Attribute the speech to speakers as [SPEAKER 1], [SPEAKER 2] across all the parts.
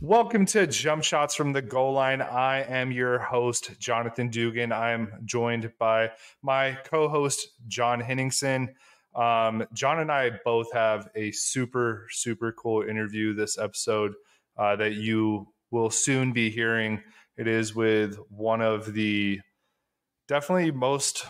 [SPEAKER 1] Welcome to Jump Shots from the Goal Line. I am your host, Jonathan Dugan. I am joined by my co-host, John Henningsen. John and I both have a super cool interview this episode that you will soon be hearing. It is with one of the definitely most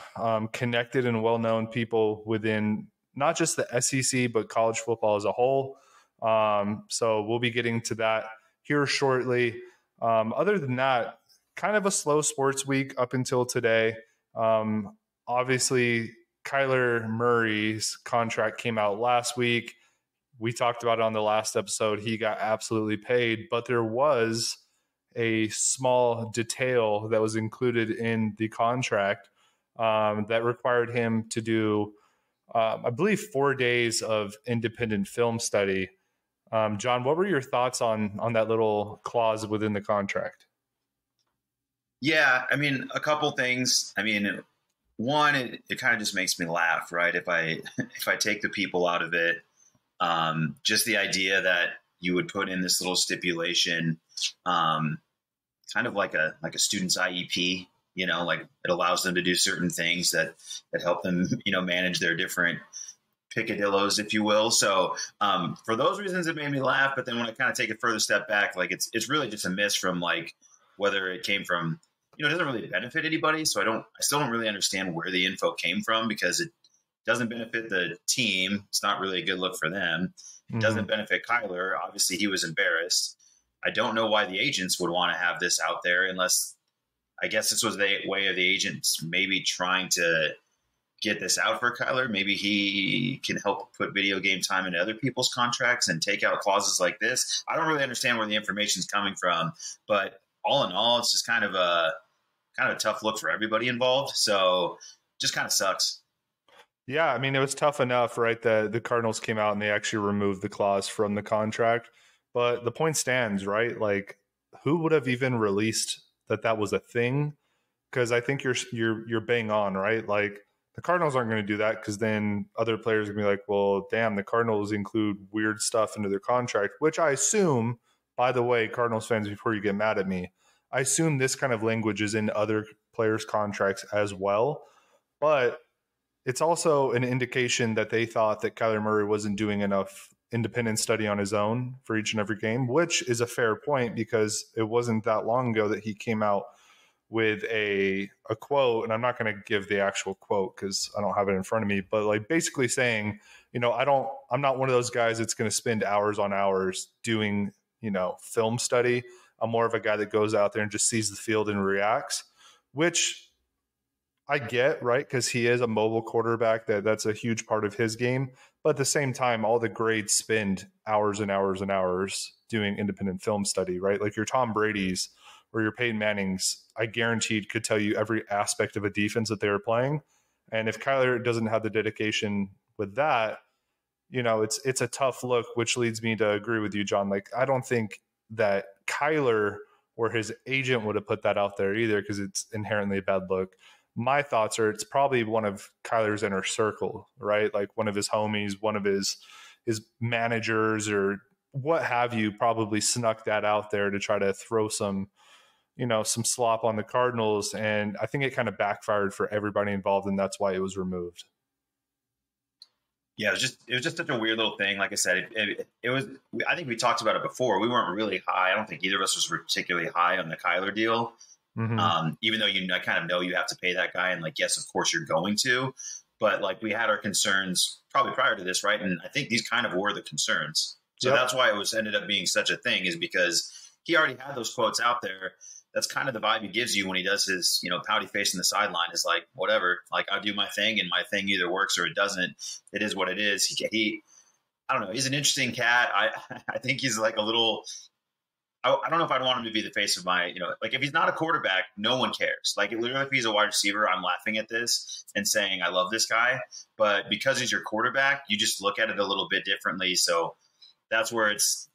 [SPEAKER 1] connected and well-known people within not just the SEC, but college football as a whole. So we'll be getting to that here shortly. Other than that, kind of a slow sports week up until today. Obviously, Kyler Murray's contract came out last week. We talked about it on the last episode. He got absolutely paid, but there was a small detail that was included in the contract that required him to do, I believe, 4 days of independent film study. John, what were your thoughts on that little clause within the contract?
[SPEAKER 2] Yeah, I mean, a couple things. I mean, one, it kind of just makes me laugh, right? If I take the people out of it, just the idea that you would put in this little stipulation, kind of like a student's IEP, like it allows them to do certain things that help them, manage their different picadillos, if you will. So for those reasons, it made me laugh. But then when I kind of take a further step back, like it's really just a miss from like whether it came from, it doesn't really benefit anybody. So I still don't really understand where the info came from, because it doesn't benefit the team. It's not really a good look for them. It doesn't benefit Kyler. Obviously, he was embarrassed. I don't know why the agents would want to have this out there, unless I guess this was the way of the agents maybe trying to get this out for Kyler. Maybe he can help put video game time into other people's contracts and take out clauses like this. I don't really understand where the information is coming from, but all in all, it's just kind of a tough look for everybody involved. So just kind of sucks.
[SPEAKER 1] Yeah. I mean, it was tough enough, right? The Cardinals came out and they actually removed the clause from the contract, but the point stands, right? Like, who would have even released that was a thing? Cause I think you're bang on, right? Like, the Cardinals aren't going to do that, because then other players are going to be like, well, damn, the Cardinals include weird stuff into their contract, which I assume, by the way, Cardinals fans, before you get mad at me, I assume this kind of language is in other players' contracts as well. But it's also an indication that they thought that Kyler Murray wasn't doing enough independent study on his own for each and every game, which is a fair point, because it wasn't that long ago that he came out with a quote, and I'm not going to give the actual quote because I don't have it in front of me, but like basically saying, I'm not one of those guys that's going to spend hours on hours doing, film study. I'm more of a guy that goes out there and just sees the field and reacts, which I get, right? Because he is a mobile quarterback. That's a huge part of his game. But at the same time, all the grades spend hours and hours and hours doing independent film study, right? Like your Tom Brady's or your Peyton Manning's, I guaranteed could tell you every aspect of a defense that they were playing. And if Kyler doesn't have the dedication with that, it's a tough look, which leads me to agree with you, John. Like, I don't think that Kyler or his agent would have put that out there either, because it's inherently a bad look. My thoughts are it's probably one of Kyler's inner circle, right? Like one of his homies, one of his managers or what have you, probably snuck that out there to try to throw some slop on the Cardinals. And I think it kind of backfired for everybody involved, and that's why it was removed.
[SPEAKER 2] Yeah, it was just such a weird little thing. Like I said, it was, I think we talked about it before. We weren't really high. I don't think either of us was particularly high on the Kyler deal. Even though I kind of know you have to pay that guy, and like, yes, of course you're going to, but like we had our concerns probably prior to this, right? And I think these kind of were the concerns. So That's why it ended up being such a thing, is because he already had those quotes out there. That's kind of the vibe he gives you when he does his, pouty face in the sideline, is like, whatever, like I'll do my thing, and my thing either works or it doesn't. It is what it is. He I don't know. He's an interesting cat. I think he's like a little, I don't know if I'd want him to be the face of my, like if he's not a quarterback, no one cares. Like literally, if he's a wide receiver, I'm laughing at this and saying, I love this guy. But because he's your quarterback, you just look at it a little bit differently. So that's where it's,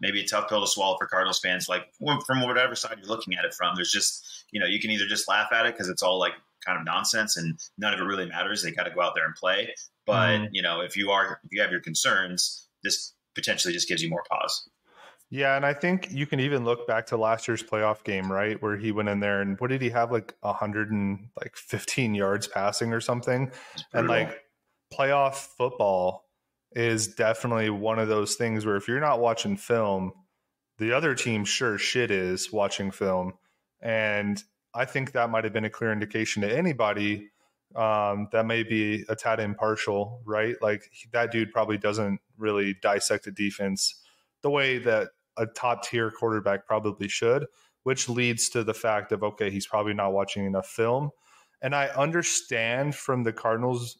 [SPEAKER 2] maybe a tough pill to swallow for Cardinals fans. Like from whatever side you're looking at it from, there's just, you can either just laugh at it because it's all like kind of nonsense and none of it really matters. They got to go out there and play. But, if you have your concerns, this potentially just gives you more pause.
[SPEAKER 1] Yeah, and I think you can even look back to last year's playoff game, right, where he went in there and what did he have, like 115 yards passing or something?
[SPEAKER 2] It's
[SPEAKER 1] And
[SPEAKER 2] brutal.
[SPEAKER 1] like playoff football is definitely one of those things where if you're not watching film, the other team sure shit is watching film. And I think that might have been a clear indication to anybody that may be a tad impartial, right? Like that dude probably doesn't really dissect a defense the way that a top tier quarterback probably should, which leads to the fact of, okay, he's probably not watching enough film. And I understand from the Cardinals'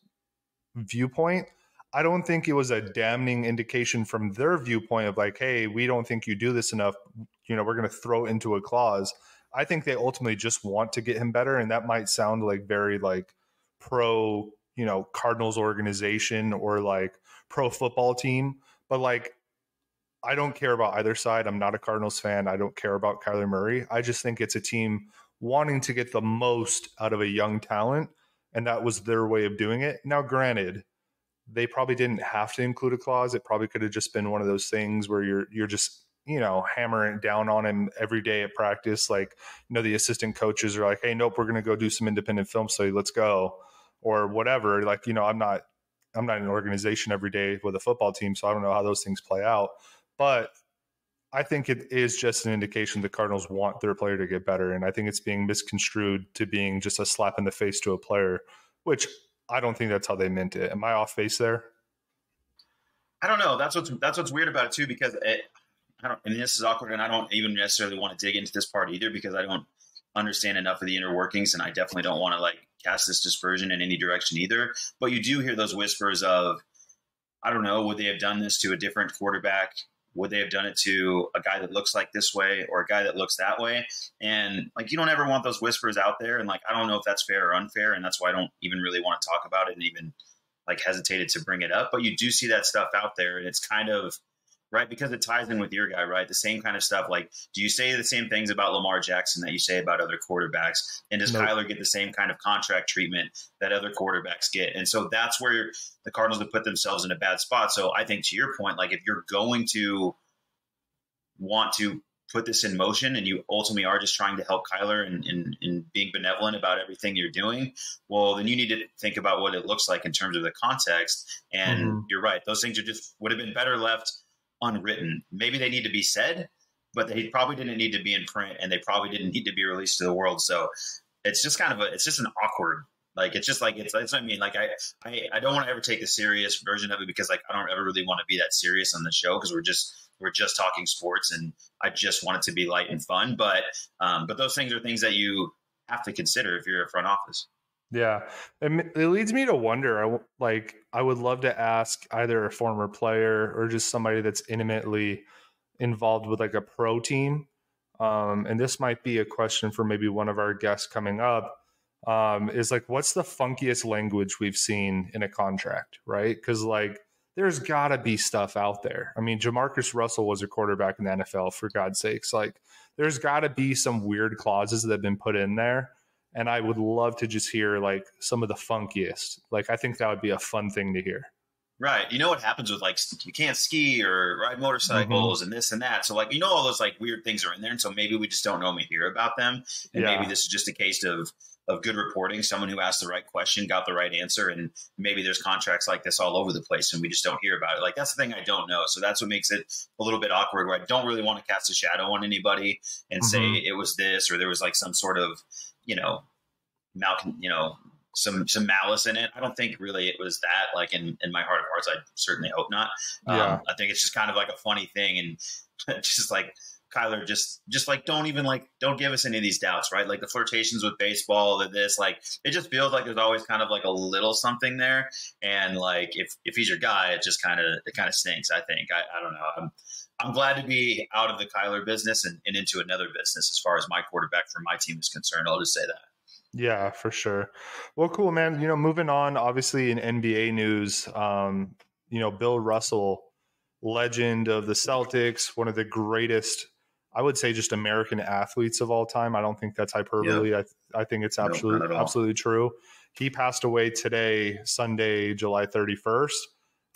[SPEAKER 1] viewpoint, I don't think it was a damning indication from their viewpoint of like, hey, we don't think you do this enough. We're going to throw it into a clause. I think they ultimately just want to get him better. And that might sound like very like pro, Cardinals organization or like pro football team. But like, I don't care about either side. I'm not a Cardinals fan. I don't care about Kyler Murray. I just think it's a team wanting to get the most out of a young talent, and that was their way of doing it. Now, granted, they probably didn't have to include a clause. It probably could have just been one of those things where you're just hammering down on him every day at practice. Like the assistant coaches are like, hey, nope, we're going to go do some independent film study. Let's go, or whatever. Like I'm not in an organization every day with a football team, so I don't know how those things play out. But I think it is just an indication the Cardinals want their player to get better. And I think it's being misconstrued to being just a slap in the face to a player, which I don't think that's how they meant it. Am I off base there?
[SPEAKER 2] I don't know. That's what's weird about it too, because this is awkward, and I don't even necessarily want to dig into this part either because I don't understand enough of the inner workings, and I definitely don't want to like cast this dispersion in any direction either. But you do hear those whispers of, I don't know, would they have done this to a different quarterback? Would they have done it to a guy that looks like this way or a guy that looks that way? And like, you don't ever want those whispers out there. And like, I don't know if that's fair or unfair. And that's why I don't even really want to talk about it and even like hesitated to bring it up. But you do see that stuff out there, and it's kind of right because it ties in with your guy, right? The same kind of stuff. Like, do you say the same things about Lamar Jackson that you say about other quarterbacks? And does Kyler get the same kind of contract treatment that other quarterbacks get? And so that's where the Cardinals have put themselves in a bad spot. So I think to your point, like if you're going to want to put this in motion and you ultimately are just trying to help Kyler and being benevolent about everything you're doing, well, then you need to think about what it looks like in terms of the context. And you're right. Those things would have been better left unwritten. Maybe they need to be said, but they probably didn't need to be in print, and they probably didn't need to be released to the world. So it's just kind of it's just an awkward, like, it's just like, it's what I mean. Like I don't want to ever take the serious version of it because like, I don't ever really want to be that serious on the show because we're just talking sports and I just want it to be light and fun. But those things are things that you have to consider if you're a front office.
[SPEAKER 1] Yeah. It leads me to wonder, I would love to ask either a former player or just somebody that's intimately involved with like a pro team. And this might be a question for maybe one of our guests coming up, is like, what's the funkiest language we've seen in a contract, right? Because like, there's got to be stuff out there. I mean, Jamarcus Russell was a quarterback in the NFL, for God's sakes. Like, there's got to be some weird clauses that have been put in there. And I would love to just hear like some of the funkiest. Like, I think that would be a fun thing to hear.
[SPEAKER 2] Right. You know what happens with like, you can't ski or ride motorcycles and this and that. So like, all those like weird things are in there. And so maybe we just don't normally hear about them. And maybe this is just a case of good reporting. Someone who asked the right question, got the right answer. And maybe there's contracts like this all over the place and we just don't hear about it. Like, that's the thing I don't know. So that's what makes it a little bit awkward, where I don't really want to cast a shadow on anybody and say it was this, or there was like some sort of, some malice in it. I don't think really it was that, like in my heart of hearts, I certainly hope not. I think it's just kind of like a funny thing. And just like Kyler, just like, don't give us any of these doubts, right? Like the flirtations with baseball, this, like, it just feels like there's always kind of like a little something there. And like, if he's your guy, it kind of stinks. I think, I don't know. I'm glad to be out of the Kyler business and into another business as far as my quarterback for my team is concerned. I'll just say that.
[SPEAKER 1] Yeah, for sure. Well, cool, man. Moving on, obviously in NBA news, Bill Russell, legend of the Celtics, one of the greatest, I would say, just American athletes of all time. I don't think that's hyperbole. Yep. I think it's absolutely true. He passed away today, Sunday, July 31st.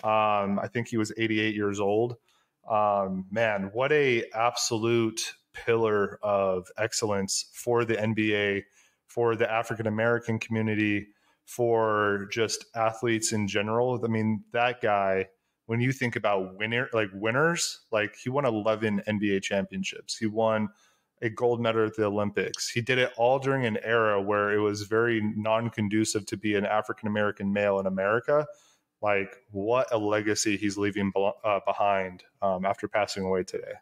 [SPEAKER 1] I think he was 88 years old. Man, what a absolute pillar of excellence for the NBA, for the African American community, for just athletes in general. I mean, that guy, when you think about winners, like he won 11 NBA championships. He won a gold medal at the Olympics. He did it all during an era where it was very non-conducive to be an African American male in America. Like, what a legacy he's leaving behind after passing away today.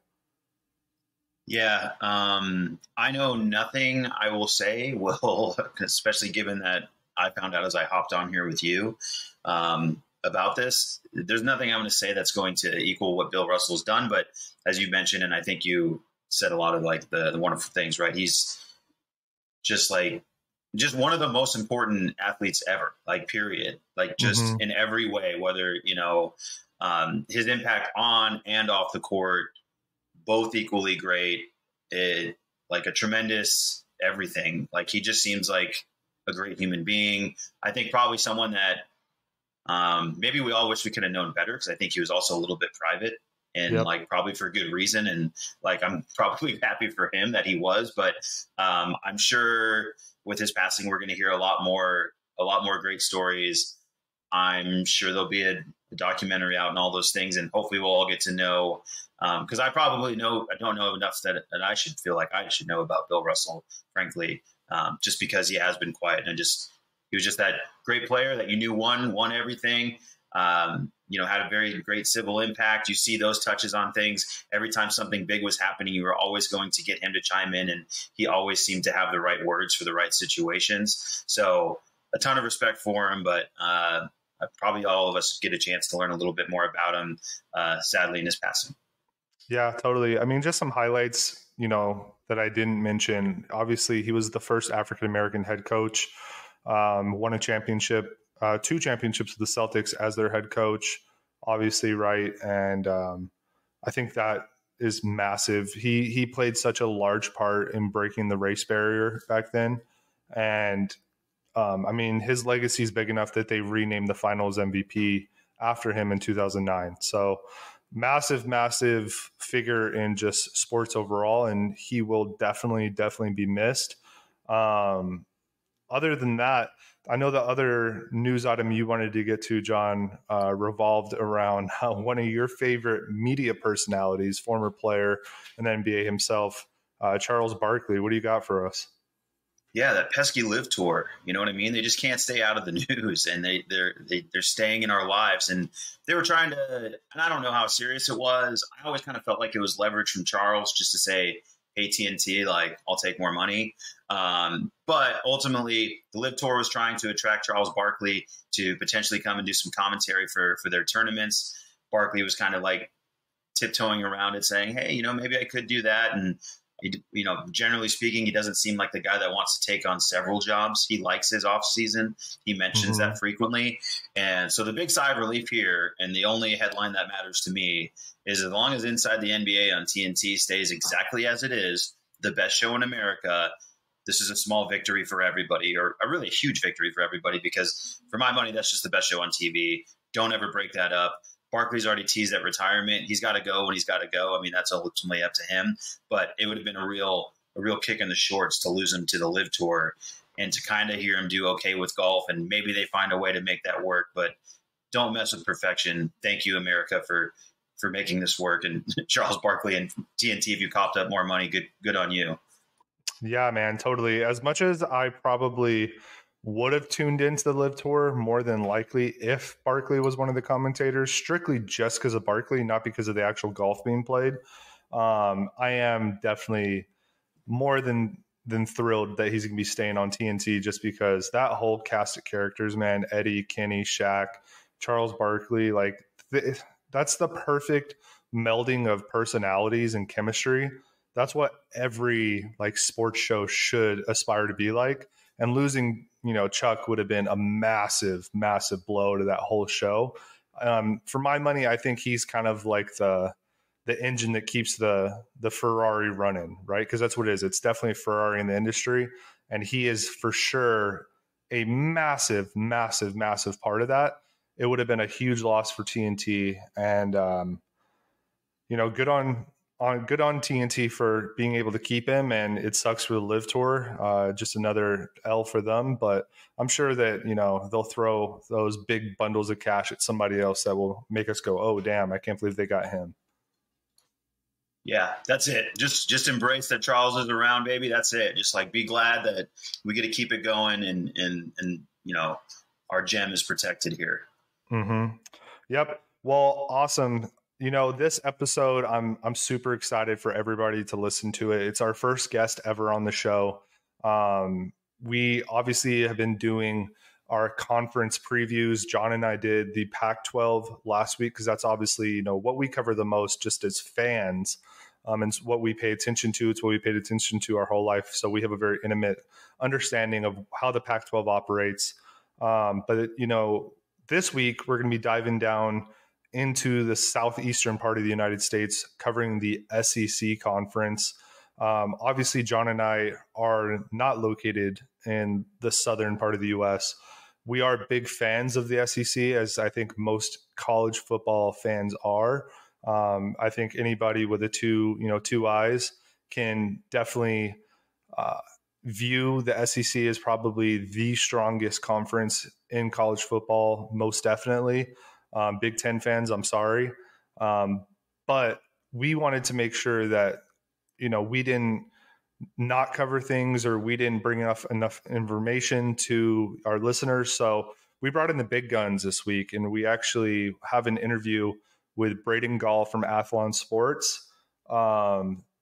[SPEAKER 2] Yeah, I know nothing I will say will, especially given that I found out as I hopped on here with you about this. There's nothing I'm going to say that's going to equal what Bill Russell's done. But as you mentioned, and I think you said a lot of like the wonderful things, right? He's just one of the most important athletes ever, like period, like just in every way, whether, his impact on and off the court, both equally great, like a tremendous everything. Like he just seems like a great human being. I think probably someone that maybe we all wish we could have known better, because I think he was also a little bit private and like probably for good reason. And like, I'm probably happy for him that he was, but I'm sure with his passing, we're going to hear a lot more great stories. I'm sure there'll be a documentary out and all those things. And hopefully we'll all get to know, because I don't know enough that I should feel like I should know about Bill Russell, frankly, just because he has been quiet and he was just that great player that you knew won everything. Had a very great civil impact. You see those touches on things. Every time something big was happening, you were always going to get him to chime in, and he always seemed to have the right words for the right situations. So a ton of respect for him, but probably all of us get a chance to learn a little bit more about him, sadly, in his passing.
[SPEAKER 1] Yeah, totally. I mean, just some highlights, that I didn't mention. Obviously, he was the first African-American head coach, won a championship, 2 championships with the Celtics as their head coach, obviously, right? And I think that is massive. He played such a large part in breaking the race barrier back then. And his legacy is big enough that they renamed the finals MVP after him in 2009. So massive figure in just sports overall. And he will definitely be missed. Other than that, I know the other news item you wanted to get to, John, revolved around how one of your favorite media personalities, former player in the NBA himself, Charles Barkley. What do you got for us?
[SPEAKER 2] Yeah, that pesky live tour. You know what I mean? They just can't stay out of the news, and they're staying in our lives. And they were trying to, and I don't know how serious it was. I always kind of felt like it was leverage from Charles just to say, hey, TNT, like, I'll take more money. But ultimately, the Live Tour was trying to attract Charles Barkley to potentially come and do some commentary for their tournaments. Barkley was kind of like tiptoeing around it, saying, hey, maybe I could do that. And, generally speaking, he doesn't seem like the guy that wants to take on several jobs. He likes his off season. He mentions that frequently. And so the big sigh of relief here, and the only headline that matters to me, is as long as Inside the NBA on TNT stays exactly as it is, the best show in America, this is a small victory for everybody, or a really huge victory for everybody, because for my money, that's just the best show on TV. Don't ever break that up. Barkley's already teased at retirement. He's got to go when he's got to go. I mean, that's ultimately up to him. But it would have been a real kick in the shorts to lose him to the Live Tour, and to kind of hear him do okay with golf. And maybe they find a way to make that work, but don't mess with perfection. Thank you, America, for making this work. And Charles Barkley and TNT, if you coughed up more money, good on you.
[SPEAKER 1] Yeah, man, totally. As much as I probably would have tuned into the Live Tour, more than likely, if Barkley was one of the commentators, strictly just because of Barkley, not because of the actual golf being played, I am definitely more than thrilled that he's going to be staying on TNT, just because that whole cast of characters, man, Eddie, Kenny, Shaq, Charles Barkley, like that's the perfect melding of personalities and chemistry. That's what every like sports show should aspire to be like. And losing, Chuck would have been a massive blow to that whole show. For my money, I think he's kind of like the engine that keeps the Ferrari running, right? Because that's what it is. It's definitely a Ferrari in the industry, and he is for sure a massive part of that. It would have been a huge loss for TNT, and good on TNT for being able to keep him, and it sucks for the Live Tour. Just another L for them, but I'm sure that they'll throw those big bundles of cash at somebody else that will make us go, "Oh, damn! I can't believe they got him."
[SPEAKER 2] Yeah, that's it. Just embrace that Charles is around, baby. That's it. Just like be glad that we get to keep it going, and our gem is protected here.
[SPEAKER 1] Mm-hmm. Yep. Well, awesome. This episode, I'm super excited for everybody to listen to it. It's our first guest ever on the show. We obviously have been doing our conference previews. John and I did the Pac-12 last week because that's obviously, what we cover the most just as fans. And it's what we pay attention to. It's what we paid attention to our whole life. So we have a very intimate understanding of how the Pac-12 operates. But this week we're going to be diving down into the southeastern part of the United States, covering the SEC conference. Obviously, John and I are not located in the southern part of the U.S. We are big fans of the SEC, as I think most college football fans are. I think anybody with two eyes can definitely view the SEC as probably the strongest conference in college football, most definitely. Big Ten fans, I'm sorry. But we wanted to make sure that, we didn't not cover things or we didn't bring enough information to our listeners. So we brought in the big guns this week, and we actually have an interview with Braden Gall from Athlon Sports.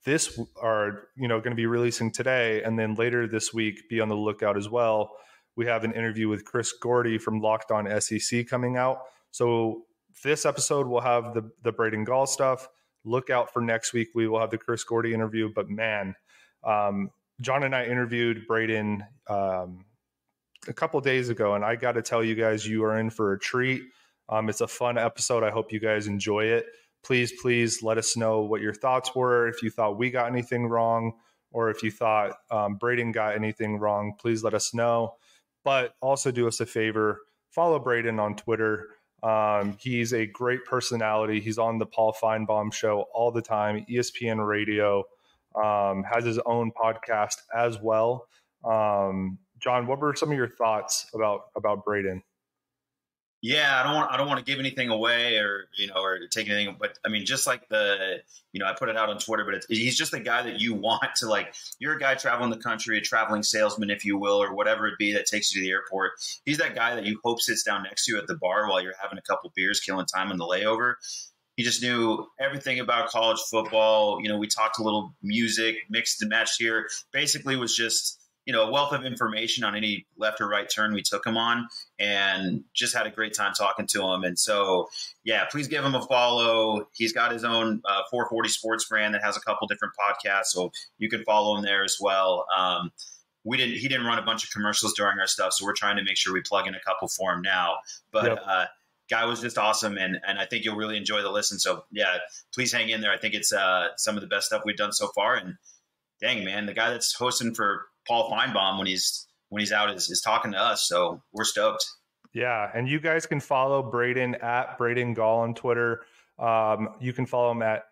[SPEAKER 1] This are, going to be releasing today. And then later this week, be on the lookout as well. We have an interview with Chris Gordy from Locked On SEC coming out. So this episode will have the Braden Gall stuff. Look out for next week. We will have the Chris Gordy interview. But man, John and I interviewed Braden a couple days ago, and I got to tell you guys, you are in for a treat. It's a fun episode. I hope you guys enjoy it. Please let us know what your thoughts were. If you thought we got anything wrong, or if you thought Braden got anything wrong, please let us know. But also do us a favor, follow Braden on Twitter. He's a great personality. He's on the Paul Feinbaum show all the time, ESPN Radio, has his own podcast as well. John, what were some of your thoughts about Braden?
[SPEAKER 2] Yeah, I don't want to give anything away or take anything, but I mean, just like I put it out on Twitter, but he's just the guy that you want to, like, you're a guy traveling the country, a traveling salesman, if you will, or whatever it be that takes you to the airport. He's that guy that you hope sits down next to you at the bar while you're having a couple beers, killing time on the layover. He just knew everything about college football. We talked a little music, mixed and matched here. Basically was just, a wealth of information on any left or right turn we took him on, and just had a great time talking to him. And so, yeah, please give him a follow. He's got his own 440 Sports brand that has a couple different podcasts, so you can follow him there as well. He didn't run a bunch of commercials during our stuff, so we're trying to make sure we plug in a couple for him now. But guy was just awesome, and I think you'll really enjoy the listen. So, yeah, please hang in there. I think it's some of the best stuff we've done so far. And dang, man, the guy that's hosting for Paul Feinbaum when he's out is talking to us. So we're stoked.
[SPEAKER 1] Yeah. And you guys can follow Braden at Braden Gall on Twitter. You can follow him at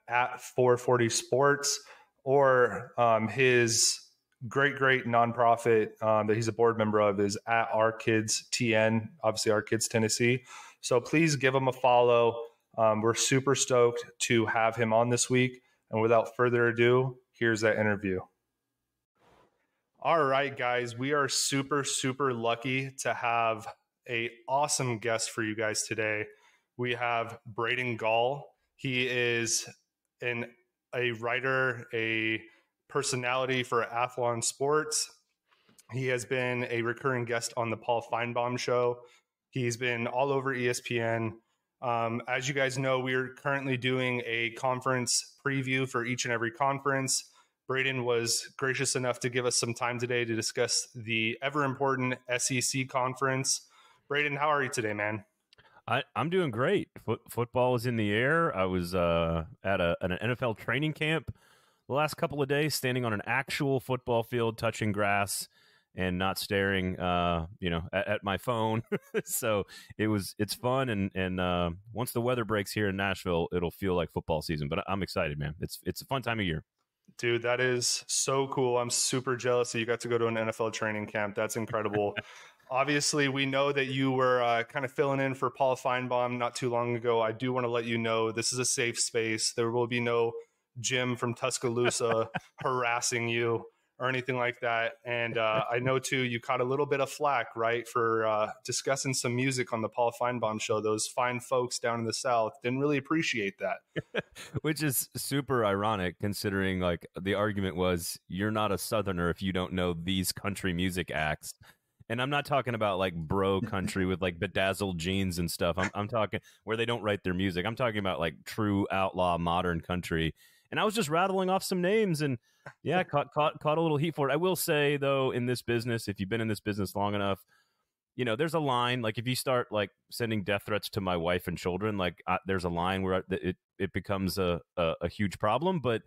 [SPEAKER 1] 440 Sports, or his great nonprofit that he's a board member of is at Our Kids TN, obviously Our Kids Tennessee. So please give him a follow. We're super stoked to have him on this week. And without further ado, here's that interview. All right, guys, we are super lucky to have an awesome guest for you guys today. We have Braden Gall. He is a writer, a personality for Athlon Sports. He has been a recurring guest on the Paul Feinbaum show. He's been all over ESPN. As you guys know, we're currently doing a conference preview for each and every conference. Braden was gracious enough to give us some time today to discuss the ever-important SEC conference. Braden, how are you today, man?
[SPEAKER 3] I'm doing great. Football is in the air. I was at an NFL training camp the last couple of days, standing on an actual football field, touching grass, and not staring, at my phone. So it's fun. And once the weather breaks here in Nashville, it'll feel like football season, but I'm excited, man. It's a fun time of year.
[SPEAKER 1] Dude, that is so cool. I'm super jealous that you got to go to an NFL training camp. That's incredible. Obviously, we know that you were kind of filling in for Paul Feinbaum not too long ago. I do want to let you know this is a safe space. There will be no Jim from Tuscaloosa harassing you or anything like that. And I know, too, you caught a little bit of flack, right, for discussing some music on the Paul Feinbaum show. Those fine folks down in the South didn't really appreciate that.
[SPEAKER 3] Which is super ironic, considering, like, the argument was you're not a Southerner if you don't know these country music acts. And I'm not talking about, like, bro country with, like, bedazzled jeans and stuff. I'm talking where they don't write their music. I'm talking about, like, true outlaw modern country. And I was just rattling off some names and, yeah, caught a little heat for it. I will say, though, in this business, if you've been in this business long enough, there's a line. Like, if you start, like, sending death threats to my wife and children, like, there's a line where it becomes a huge problem. But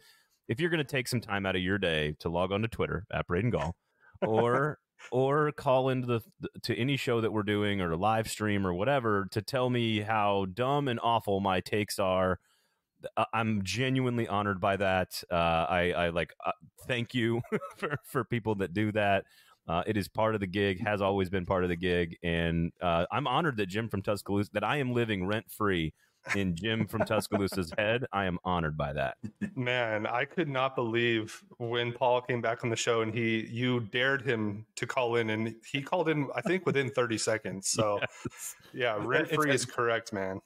[SPEAKER 3] if you're going to take some time out of your day to log on to Twitter, @Braden Gall, or call into to any show that we're doing or live stream or whatever to tell me how dumb and awful my takes are, I'm genuinely honored by that. I thank you for people that do that. It is part of the gig, has always been part of the gig. And I'm honored that Jim from Tuscaloosa, that I am living rent free in Jim from Tuscaloosa's head. I am honored by that.
[SPEAKER 1] Man, I could not believe when Paul came back on the show and you dared him to call in, and he called in, I think, within 30 seconds. So yes. Yeah, rent free is correct, man.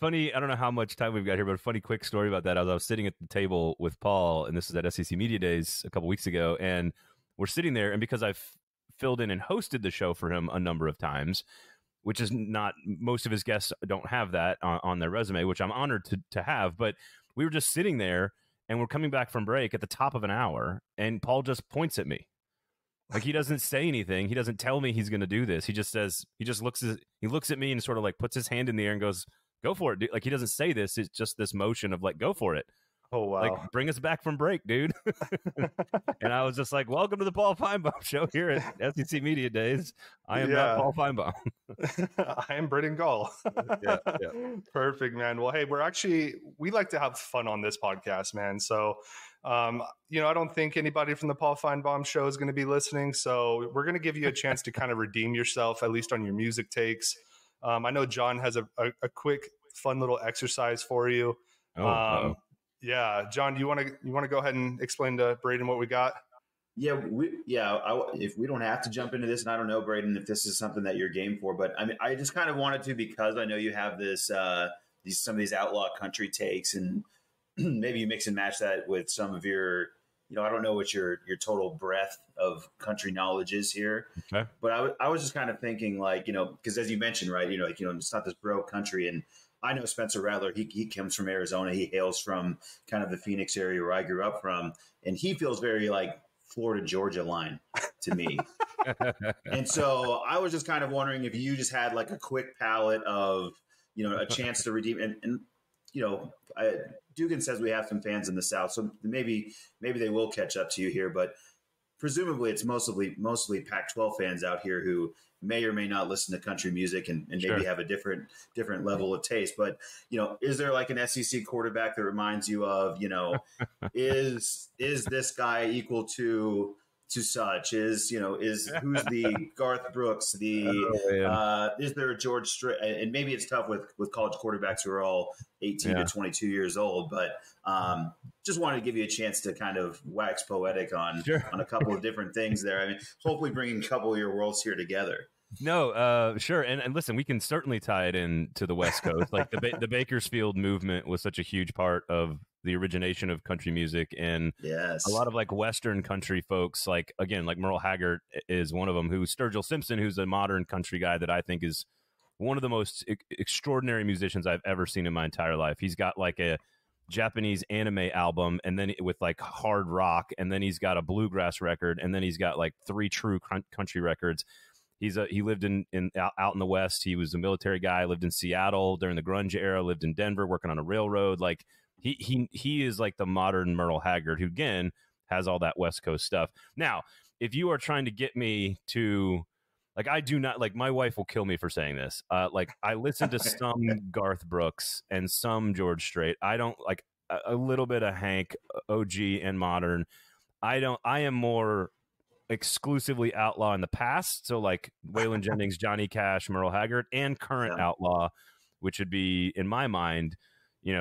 [SPEAKER 3] Funny, I don't know how much time we've got here, but a funny quick story about that. I was sitting at the table with Paul, and this is at SEC Media Days a couple weeks ago, and we're sitting there, and because I've filled in and hosted the show for him a number of times, which is not, most of his guests don't have that on their resume, which I'm honored to have. But we were just sitting there, and we're coming back from break at the top of an hour, and Paul just points at me. Like, he doesn't say anything. He doesn't tell me he's going to do this. He just says, he looks at me and sort of like puts his hand in the air and goes, "Go for it, dude." Like, he doesn't say this. It's just this motion of like, go for it.
[SPEAKER 1] Oh, wow.
[SPEAKER 3] Like, bring us back from break, dude. And I was just like, welcome to the Paul Feinbaum show here at SEC Media Days. I am not Paul Feinbaum.
[SPEAKER 1] I am Braden Gall.
[SPEAKER 3] Yeah.
[SPEAKER 1] Perfect, man. Well, hey, we like to have fun on this podcast, man. So, I don't think anybody from the Paul Feinbaum show is going to be listening. So we're going to give you a chance to kind of redeem yourself, at least on your music takes. I know John has a quick, fun little exercise for you. Yeah, John, do you want to go ahead and explain to Braden what we got?
[SPEAKER 2] Yeah, if we don't have to jump into this, and I don't know, Braden, if this is something that you're game for, but I mean, I just kind of wanted to, because I know you have this some of these outlaw country takes, and maybe you mix and match that with some of your, I don't know what your total breadth of country knowledge is here,
[SPEAKER 3] okay.
[SPEAKER 2] But I was just kind of thinking, like, because as you mentioned, right, it's not this bro country, and I know Spencer Rattler, he comes from Arizona. He hails from kind of the Phoenix area where I grew up from. And he feels very like Florida, Georgia line to me. And so I was just kind of wondering if you just had like a quick palette of, a chance to redeem. And Dugan says we have some fans in the South, so maybe they will catch up to you here. But presumably it's mostly Pac-12 fans out here who may or may not listen to country music and maybe
[SPEAKER 3] Sure.
[SPEAKER 2] have a different level of taste. But, is there like an SEC quarterback that reminds you of, is this guy equal to such? Who's the Garth Brooks? Is there a George Strait? And maybe it's tough with college quarterbacks who are all 18 to 22 years old, but just wanted to give you a chance to kind of wax poetic on a couple of different things there. I mean, hopefully bringing a couple of your worlds here together.
[SPEAKER 3] No, sure. And listen, we can certainly tie it in to the West Coast. Like the Bakersfield movement was such a huge part of the origination of country music. And
[SPEAKER 2] yes,
[SPEAKER 3] a lot of like Western country folks, like, again, like Merle Haggard is one of them, who's Sturgill Simpson, who's a modern country guy that I think is one of the most extraordinary musicians I've ever seen in my entire life. He's got like a Japanese anime album, and then with like hard rock, and then he's got a bluegrass record, and then he's got like 3 true country records. He lived out in the West. He was a military guy, lived in Seattle during the grunge era, lived in Denver working on a railroad. Like he is like the modern Merle Haggard, who again has all that West Coast stuff. Now, if you are trying to get me to, like, I do not, like, my wife will kill me for saying this. Like, I listen to some Garth Brooks and some George Strait. I don't like a little bit of Hank, OG and modern. I am more exclusively outlaw in the past. So like Waylon Jennings, Johnny Cash, Merle Haggard, and current outlaw, which would be, in my mind,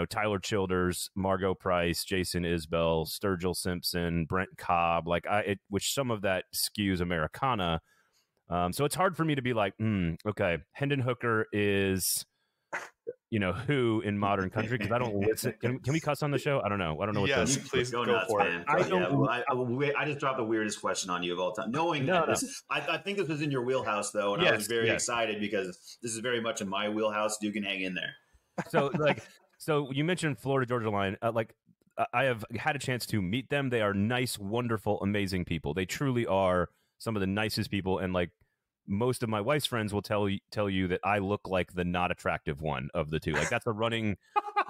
[SPEAKER 3] Tyler Childers, Margot Price, Jason Isbell, Sturgill Simpson, Brent Cobb, which some of that skews Americana. So it's hard for me to be like, okay, Hendon Hooker is, who in modern country, because I don't listen. Can we cuss on the show? I don't know. What
[SPEAKER 1] yes, please go nuts, for it.
[SPEAKER 2] I just dropped the weirdest question on you of all time. Knowing I think this was in your wheelhouse though, and I was very excited because this is very much in my wheelhouse. You can hang in there.
[SPEAKER 3] So you mentioned Florida Georgia Line. I have had a chance to meet them. They are nice, wonderful, amazing people. They truly are some of the nicest people, and like most of my wife's friends will tell you that I look like the not attractive one of the two. Like that's a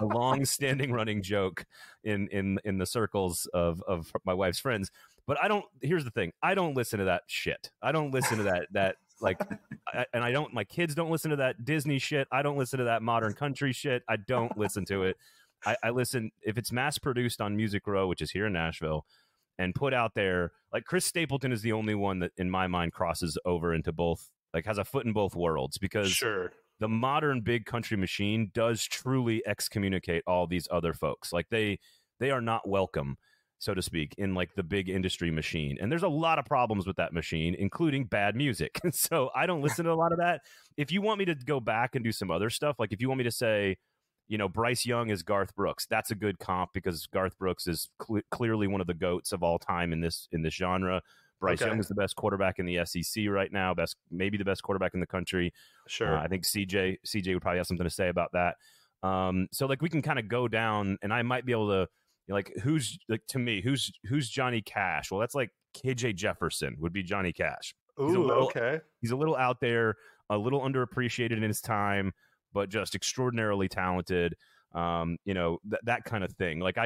[SPEAKER 3] long-standing running joke in the circles of my wife's friends. But here's the thing. I don't listen to that shit. I don't listen to that my kids don't listen to that Disney shit. I don't listen to that modern country shit. I don't listen to it. I listen, if it's mass produced on Music Row, which is here in Nashville, and put out there, like Chris Stapleton is the only one that in my mind crosses over into both, like has a foot in both worlds, because the modern big country machine does truly excommunicate all these other folks. Like they are not welcome, so to speak, in like the big industry machine. And there's a lot of problems with that machine, including bad music. So I don't listen to a lot of that. If you want me to go back and do some other stuff, like if you want me to say, Bryce Young is Garth Brooks, that's a good comp because Garth Brooks is clearly one of the GOATs of all time in this genre. Bryce Young is the best quarterback in the SEC right now, maybe the best quarterback in the country.
[SPEAKER 1] Sure.
[SPEAKER 3] I think CJ would probably have something to say about that. So like we can kind of go down, and I might be able to, like, who's Johnny Cash? Well, that's like KJ Jefferson would be Johnny Cash.
[SPEAKER 1] Ooh,
[SPEAKER 3] He's a little out there, a little underappreciated in his time, but just extraordinarily talented, that kind of thing. Like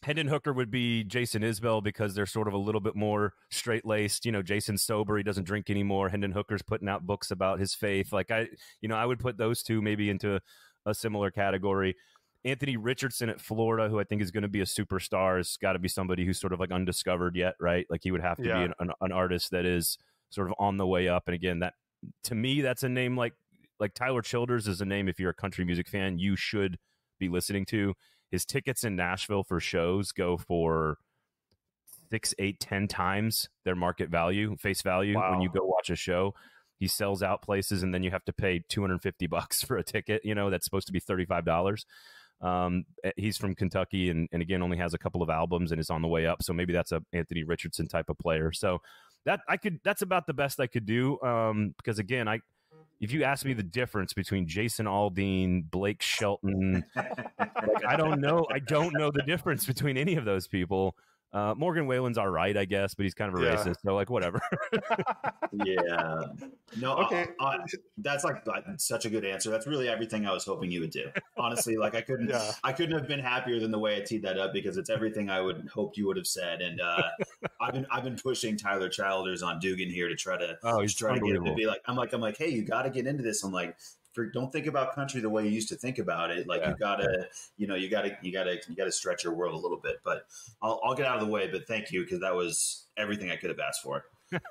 [SPEAKER 3] Hendon Hooker would be Jason Isbell because they're sort of a little bit more straight-laced. Jason's sober, he doesn't drink anymore. Hendon Hooker's putting out books about his faith. Like I would put those two maybe into a similar category. Anthony Richardson at Florida, who I think is going to be a superstar, has got to be somebody who's sort of like undiscovered yet, right? Like he would have to be an artist that is sort of on the way up. And again, that to me, that's a name like Tyler Childers is a name, if you're a country music fan, you should be listening to. His tickets in Nashville for shows go for 6, 8, 10 times their market value, face value. Wow. When you go watch a show, he sells out places, and then you have to pay $250 for a ticket, that's supposed to be $35. He's from Kentucky and again, only has a couple of albums and is on the way up. So maybe that's a Anthony Richardson type of player. So that's about the best I could do. Because again, if you ask me the difference between Jason Aldean, Blake Shelton, I don't know the difference between any of those people. Morgan Whalen's all right, I guess, but he's kind of a racist, so like whatever.
[SPEAKER 2] Yeah. No, okay. That's like such a good answer. That's really everything I was hoping you would do. Honestly, like I couldn't have been happier than the way I teed that up, because it's everything I would hoped you would have said. And I've been pushing Tyler Childers on Dugan here to try to get him to be like, I'm like, hey, you got to get into this. I'm like, don't think about country the way you used to think about it. Like you gotta stretch your world a little bit. But I'll get out of the way. But thank you, because that was everything I could have asked for.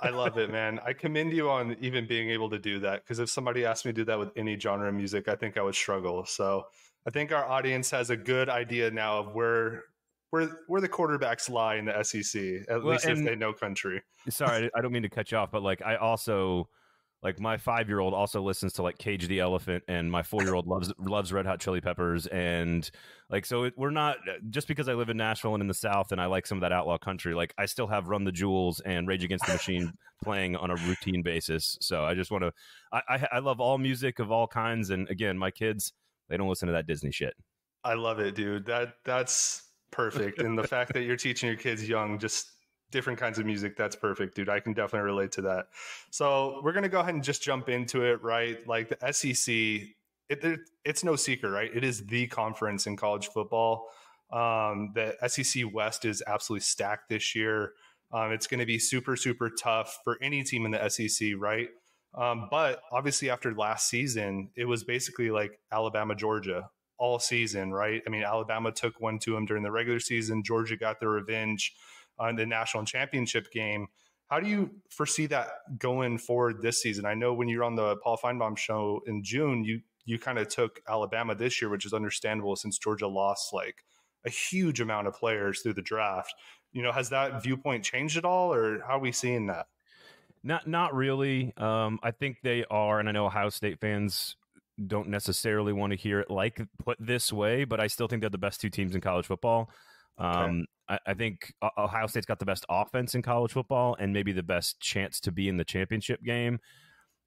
[SPEAKER 1] I love it, man. I commend you on even being able to do that, because if somebody asked me to do that with any genre of music, I think I would struggle. So I think our audience has a good idea now of where the quarterbacks lie in the SEC, at least if they know country.
[SPEAKER 3] Sorry, I don't mean to cut you off, but like I also. Like my 5-year-old also listens to like Cage the Elephant, and my 4-year-old loves Red Hot Chili Peppers, and like so we're not, just because I live in Nashville and in the South and I like some of that outlaw country, like I still have Run the Jewels and Rage Against the Machine playing on a routine basis. So I just want to, I love all music of all kinds, and again, my kids, they don't listen to that Disney shit.
[SPEAKER 1] I love it, dude. That's perfect, and the fact that you're teaching your kids young, just different kinds of music, that's perfect, dude. I can definitely relate to that. So we're going to go ahead and just jump into it, right? Like the SEC, it's no secret, right? It is the conference in college football. The SEC West is absolutely stacked this year. It's going to be super, super tough for any team in the SEC, right? But obviously after last season, it was basically like Alabama, Georgia all season, right? I mean, Alabama took one to them during the regular season. Georgia got their revenge on the national championship game. How do you foresee that going forward this season? I know when you're on the Paul Feinbaum show in June, you kind of took Alabama this year, which is understandable since Georgia lost like a huge amount of players through the draft. Has that viewpoint changed at all, or how are we seeing that?
[SPEAKER 3] Not really. I think they are, and I know Ohio State fans don't necessarily want to hear it like put this way, but I still think they're the best two teams in college football. Okay. I think Ohio State's got the best offense in college football and maybe the best chance to be in the championship game.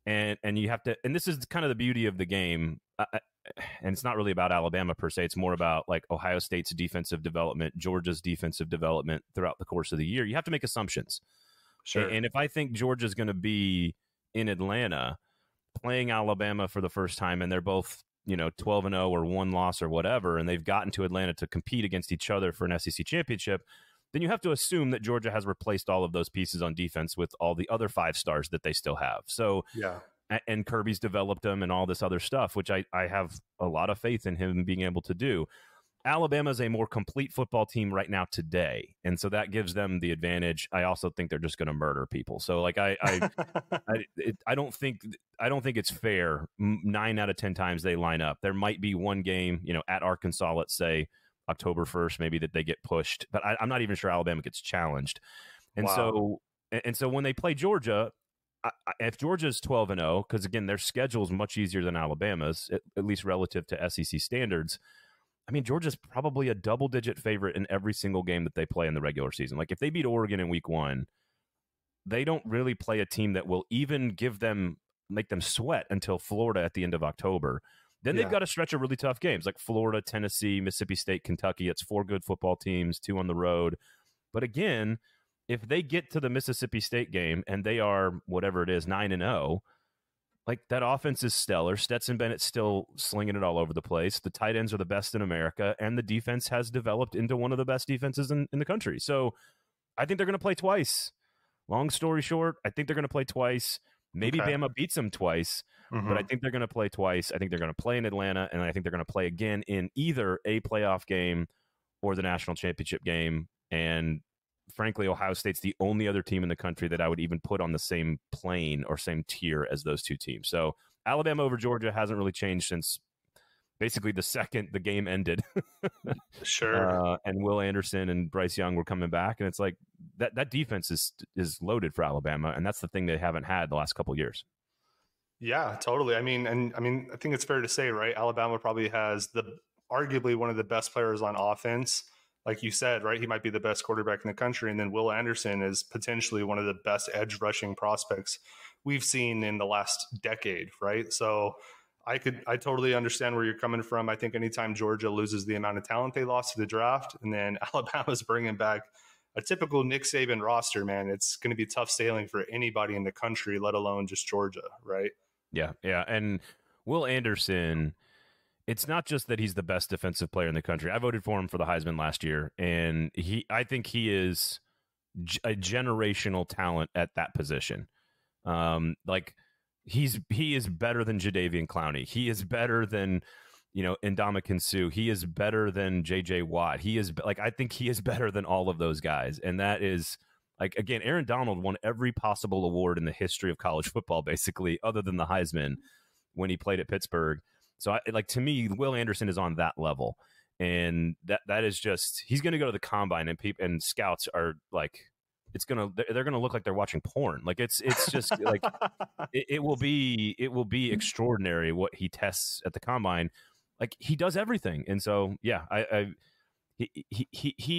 [SPEAKER 3] And you have to, and this is kind of the beauty of the game. And it's not really about Alabama per se. It's more about like Ohio State's defensive development, Georgia's defensive development throughout the course of the year. You have to make assumptions. Sure. And if I think Georgia's going to be in Atlanta playing Alabama for the first time, and they're both, 12-0 or one loss or whatever, and they've gotten to Atlanta to compete against each other for an SEC championship, then you have to assume that Georgia has replaced all of those pieces on defense with all the other 5 stars that they still have. So, yeah. And Kirby's developed them and all this other stuff, which I have a lot of faith in him being able to do. Alabama's a more complete football team right now today, and so that gives them the advantage. I also think they're just going to murder people. So, like, I don't think it's fair. 9 out of 10 times they line up. There might be one game, at Arkansas, let's say October 1st, maybe that they get pushed, but I'm not even sure Alabama gets challenged. And wow. So when they play Georgia, if Georgia's 12-0, because again their schedule is much easier than Alabama's, at least relative to SEC standards. I mean, Georgia's probably a double-digit favorite in every single game that they play in the regular season. Like, if they beat Oregon in week 1, they don't really play a team that will even make them sweat until Florida at the end of October. Then they've got a stretch of really tough games like Florida, Tennessee, Mississippi State, Kentucky. It's 4 good football teams, 2 on the road. But again, if they get to the Mississippi State game and they are, whatever it is, 9-0, like, that offense is stellar. Stetson Bennett's still slinging it all over the place. The tight ends are the best in America, and the defense has developed into one of the best defenses in the country. So I think they're going to play twice. Long story short, I think they're going to play twice. Maybe Bama beats them twice, but I think they're going to play twice. I think they're going to play in Atlanta, and I think they're going to play again in either a playoff game or the national championship game. And frankly, Ohio State's the only other team in the country that I would even put on the same plane or same tier as those two teams. So Alabama over Georgia hasn't really changed since basically the second the game ended.
[SPEAKER 1] Sure.
[SPEAKER 3] And Will Anderson and Bryce Young were coming back, and it's like that defense is loaded for Alabama, and that's the thing they haven't had the last couple of years.
[SPEAKER 1] Yeah, totally. I mean, I think it's fair to say, right? Alabama probably has arguably one of the best players on offense. Like you said, right, he might be the best quarterback in the country. And then Will Anderson is potentially one of the best edge rushing prospects we've seen in the last decade, right? So I totally understand where you're coming from. I think anytime Georgia loses the amount of talent they lost to the draft, and then Alabama's bringing back a typical Nick Saban roster, man, it's going to be tough sailing for anybody in the country, let alone just Georgia, right?
[SPEAKER 3] Yeah. And Will Anderson, it's not just that he's the best defensive player in the country. I voted for him for the Heisman last year, and I think he is a generational talent at that position. He is better than Jadeveon Clowney. He is better than, Ndamukong Suh. He is better than J.J. Watt. I think he is better than all of those guys. And that is, again, Aaron Donald won every possible award in the history of college football, basically, other than the Heisman when he played at Pittsburgh. So, to me, Will Anderson is on that level, and that is just, he's going to go to the combine, and scouts are like, they're going to look like they're watching porn. Like it's just like it will be extraordinary what he tests at the combine. Like, he does everything, and so he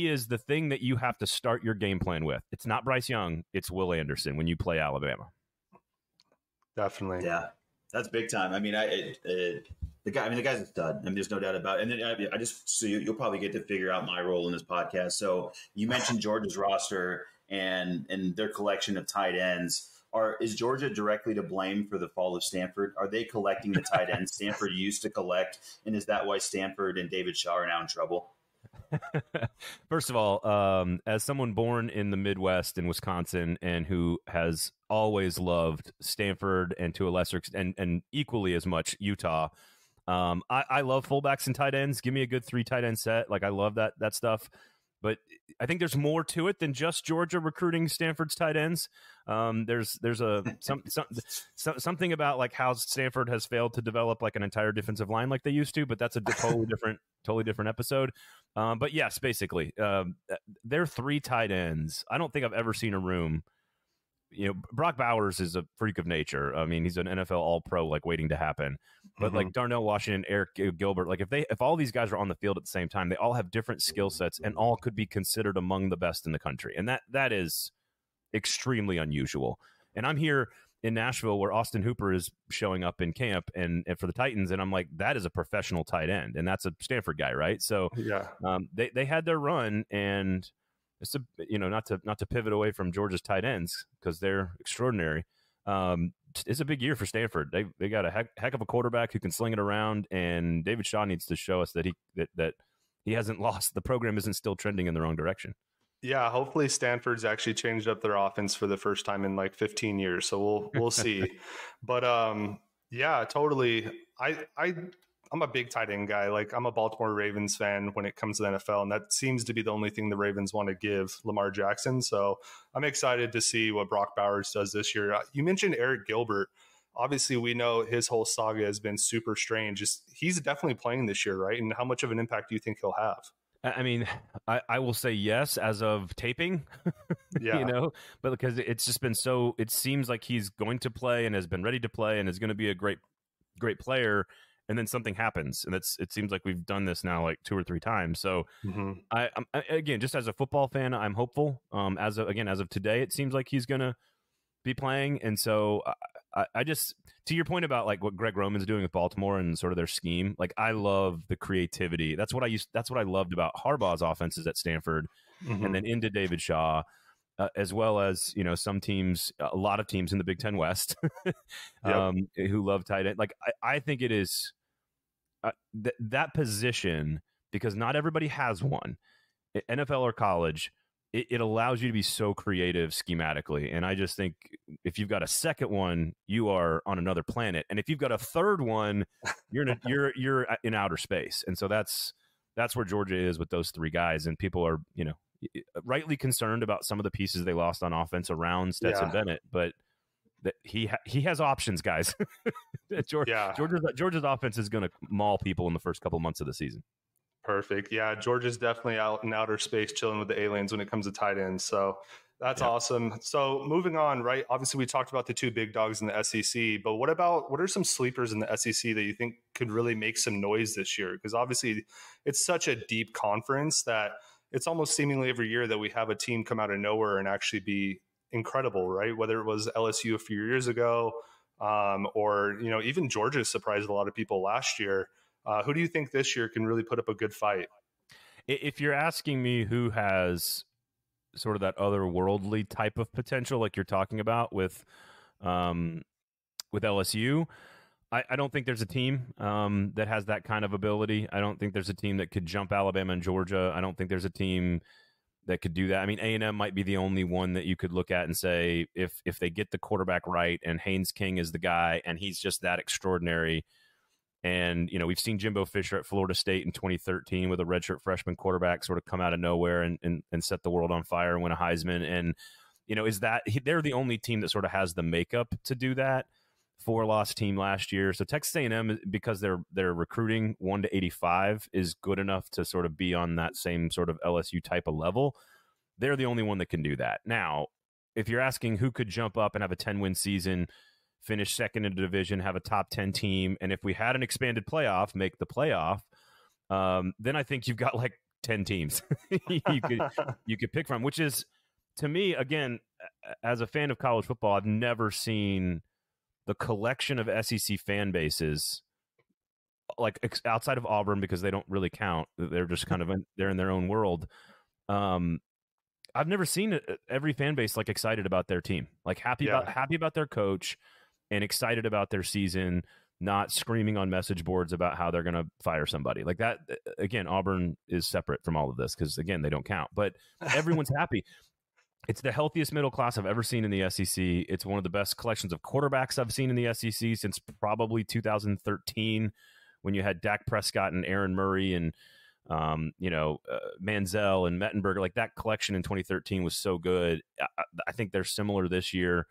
[SPEAKER 3] is the thing that you have to start your game plan with. It's not Bryce Young, it's Will Anderson when you play Alabama.
[SPEAKER 1] Definitely,
[SPEAKER 2] yeah. That's big time. I mean, the guy's a stud. I mean, there's no doubt about it. And then so you'll probably get to figure out my role in this podcast. So you mentioned Georgia's roster and their collection of tight ends. Is Georgia directly to blame for the fall of Stanford? Are they collecting the tight ends Stanford used to collect? And is that why Stanford and David Shaw are now in trouble?
[SPEAKER 3] First of all, as someone born in the Midwest in Wisconsin and who has always loved Stanford and to a lesser extent, and equally as much Utah, I love fullbacks and tight ends. Give me a good 3 tight end set. Like I love that stuff. But I think there's more to it than just Georgia recruiting Stanford's tight ends. There's something about like how Stanford has failed to develop like an entire defensive line like they used to, but that's a totally different episode. But yes, basically, they're 3 tight ends. I don't think I've ever seen a room. You know, Brock Bowers is a freak of nature. I mean, he's an NFL All-Pro, like waiting to happen. But like Darnell Washington, Eric Gilbert, like if all these guys are on the field at the same time, they all have different skill sets and all could be considered among the best in the country, and that is extremely unusual. And I'm here in Nashville where Austin Hooper is showing up in camp and for the Titans, and I'm like, that is a professional tight end, and that's a Stanford guy, right? So
[SPEAKER 1] yeah,
[SPEAKER 3] they had their run, and it's not to pivot away from Georgia's tight ends because they're extraordinary. It's a big year for Stanford. They got a heck of a quarterback who can sling it around, and David Shaw needs to show us that he hasn't lost. The program isn't still trending in the wrong direction.
[SPEAKER 1] Yeah, hopefully Stanford's actually changed up their offense for the first time in like 15 years. So we'll see. But yeah, totally. I'm a big tight end guy. Like I'm a Baltimore Ravens fan when it comes to the NFL, and that seems to be the only thing the Ravens want to give Lamar Jackson. So I'm excited to see what Brock Bowers does this year. You mentioned Eric Gilbert. Obviously, we know his whole saga has been super strange. He's definitely playing this year, right? And how much of an impact do you think he'll have?
[SPEAKER 3] I mean, I will say yes as of taping,
[SPEAKER 1] yeah.
[SPEAKER 3] but because it's just been so, it seems like he's going to play and has been ready to play and is going to be a great player. And then something happens, and it seems like we've done this now like 2 or 3 times. So I again, just as a football fan, I'm hopeful. As of today, it seems like he's going to be playing. And so I just, to your point about like what Greg Roman's doing with Baltimore and sort of their scheme, like I love the creativity. That's what I loved about Harbaugh's offenses at Stanford, and then into David Shaw. As well as, some teams, a lot of teams in the Big Ten West who love tight end. Like, I think it is that position, because not everybody has one, NFL or college, it allows you to be so creative schematically. And I just think if you've got a second one, you are on another planet. And if you've got a third one, you're in outer space. And so that's where Georgia is with those 3 guys. And people are, rightly concerned about some of the pieces they lost on offense around Stetson Bennett, but he has options, guys. Georgia's offense is going to maul people in the first couple months of the season.
[SPEAKER 1] Perfect. Yeah, Georgia's definitely out in outer space chilling with the aliens when it comes to tight ends. So that's awesome. So moving on, right? Obviously, we talked about the 2 big dogs in the SEC, but what are some sleepers in the SEC that you think could really make some noise this year? Because obviously, it's such a deep conference that it's almost seemingly every year that we have a team come out of nowhere and actually be incredible, right? Whether it was LSU a few years ago, or even Georgia surprised a lot of people last year. Who do you think this year can really put up a good fight?
[SPEAKER 3] If you're asking me who has sort of that otherworldly type of potential, like you're talking about with LSU, I don't think there's a team that has that kind of ability. I don't think there's a team that could jump Alabama and Georgia. I don't think there's a team that could do that. I mean, A&M might be the only one that you could look at and say, if they get the quarterback right and Haynes King is the guy and he's just that extraordinary. And, we've seen Jimbo Fisher at Florida State in 2013 with a redshirt freshman quarterback sort of come out of nowhere and set the world on fire and win a Heisman. And, they're the only team that sort of has the makeup to do that. 4-loss team last year. So Texas A&M, because they're recruiting 1 to 85, is good enough to sort of be on that same sort of LSU type of level. They're the only one that can do that. Now, if you're asking who could jump up and have a 10-win season, finish second in the division, have a top 10 team, and if we had an expanded playoff, make the playoff, then I think you've got like 10 teams you could pick from, which is, to me, again, as a fan of college football, I've never seen the collection of SEC fan bases, like outside of Auburn, because they don't really count. They're just kind of they're in their own world. I've never seen every fan base like excited about their team, like happy about their coach, and excited about their season. not screaming on message boards about how they're going to fire somebody. Like that, again, Auburn is separate from all of this because, again, they don't count. But everyone's happy. It's the healthiest middle class I've ever seen in the SEC. It's one of the best collections of quarterbacks I've seen in the SEC since probably 2013 when you had Dak Prescott and Aaron Murray and Manziel and Mettenberger. Like that collection in 2013 was so good. I think they're similar this year.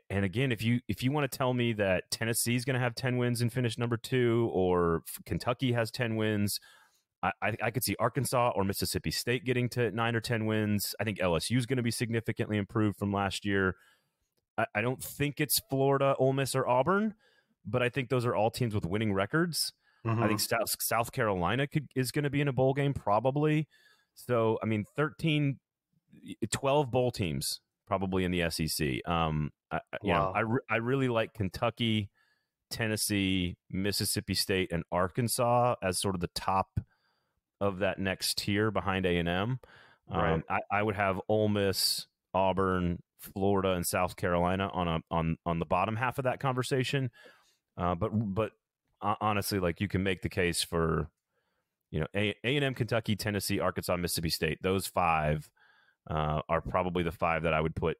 [SPEAKER 3] And again, if you want to tell me that Tennessee is going to have 10 wins and finish number 2, or Kentucky has 10 wins, I could see Arkansas or Mississippi State getting to 9 or 10 wins. I think LSU is going to be significantly improved from last year. I don't think it's Florida, Ole Miss, or Auburn, but I think those are all teams with winning records. Mm-hmm. I think South Carolina is going to be in a bowl game probably. So, I mean, 12 bowl teams probably in the SEC. I really like Kentucky, Tennessee, Mississippi State, and Arkansas as sort of the top of that next tier behind A&M.
[SPEAKER 1] Right.
[SPEAKER 3] I would have Ole Miss, Auburn, Florida, and South Carolina on the bottom half of that conversation. But honestly, like you can make the case for, A&M, Kentucky, Tennessee, Arkansas, Mississippi State. Those 5 are probably the 5 that I would put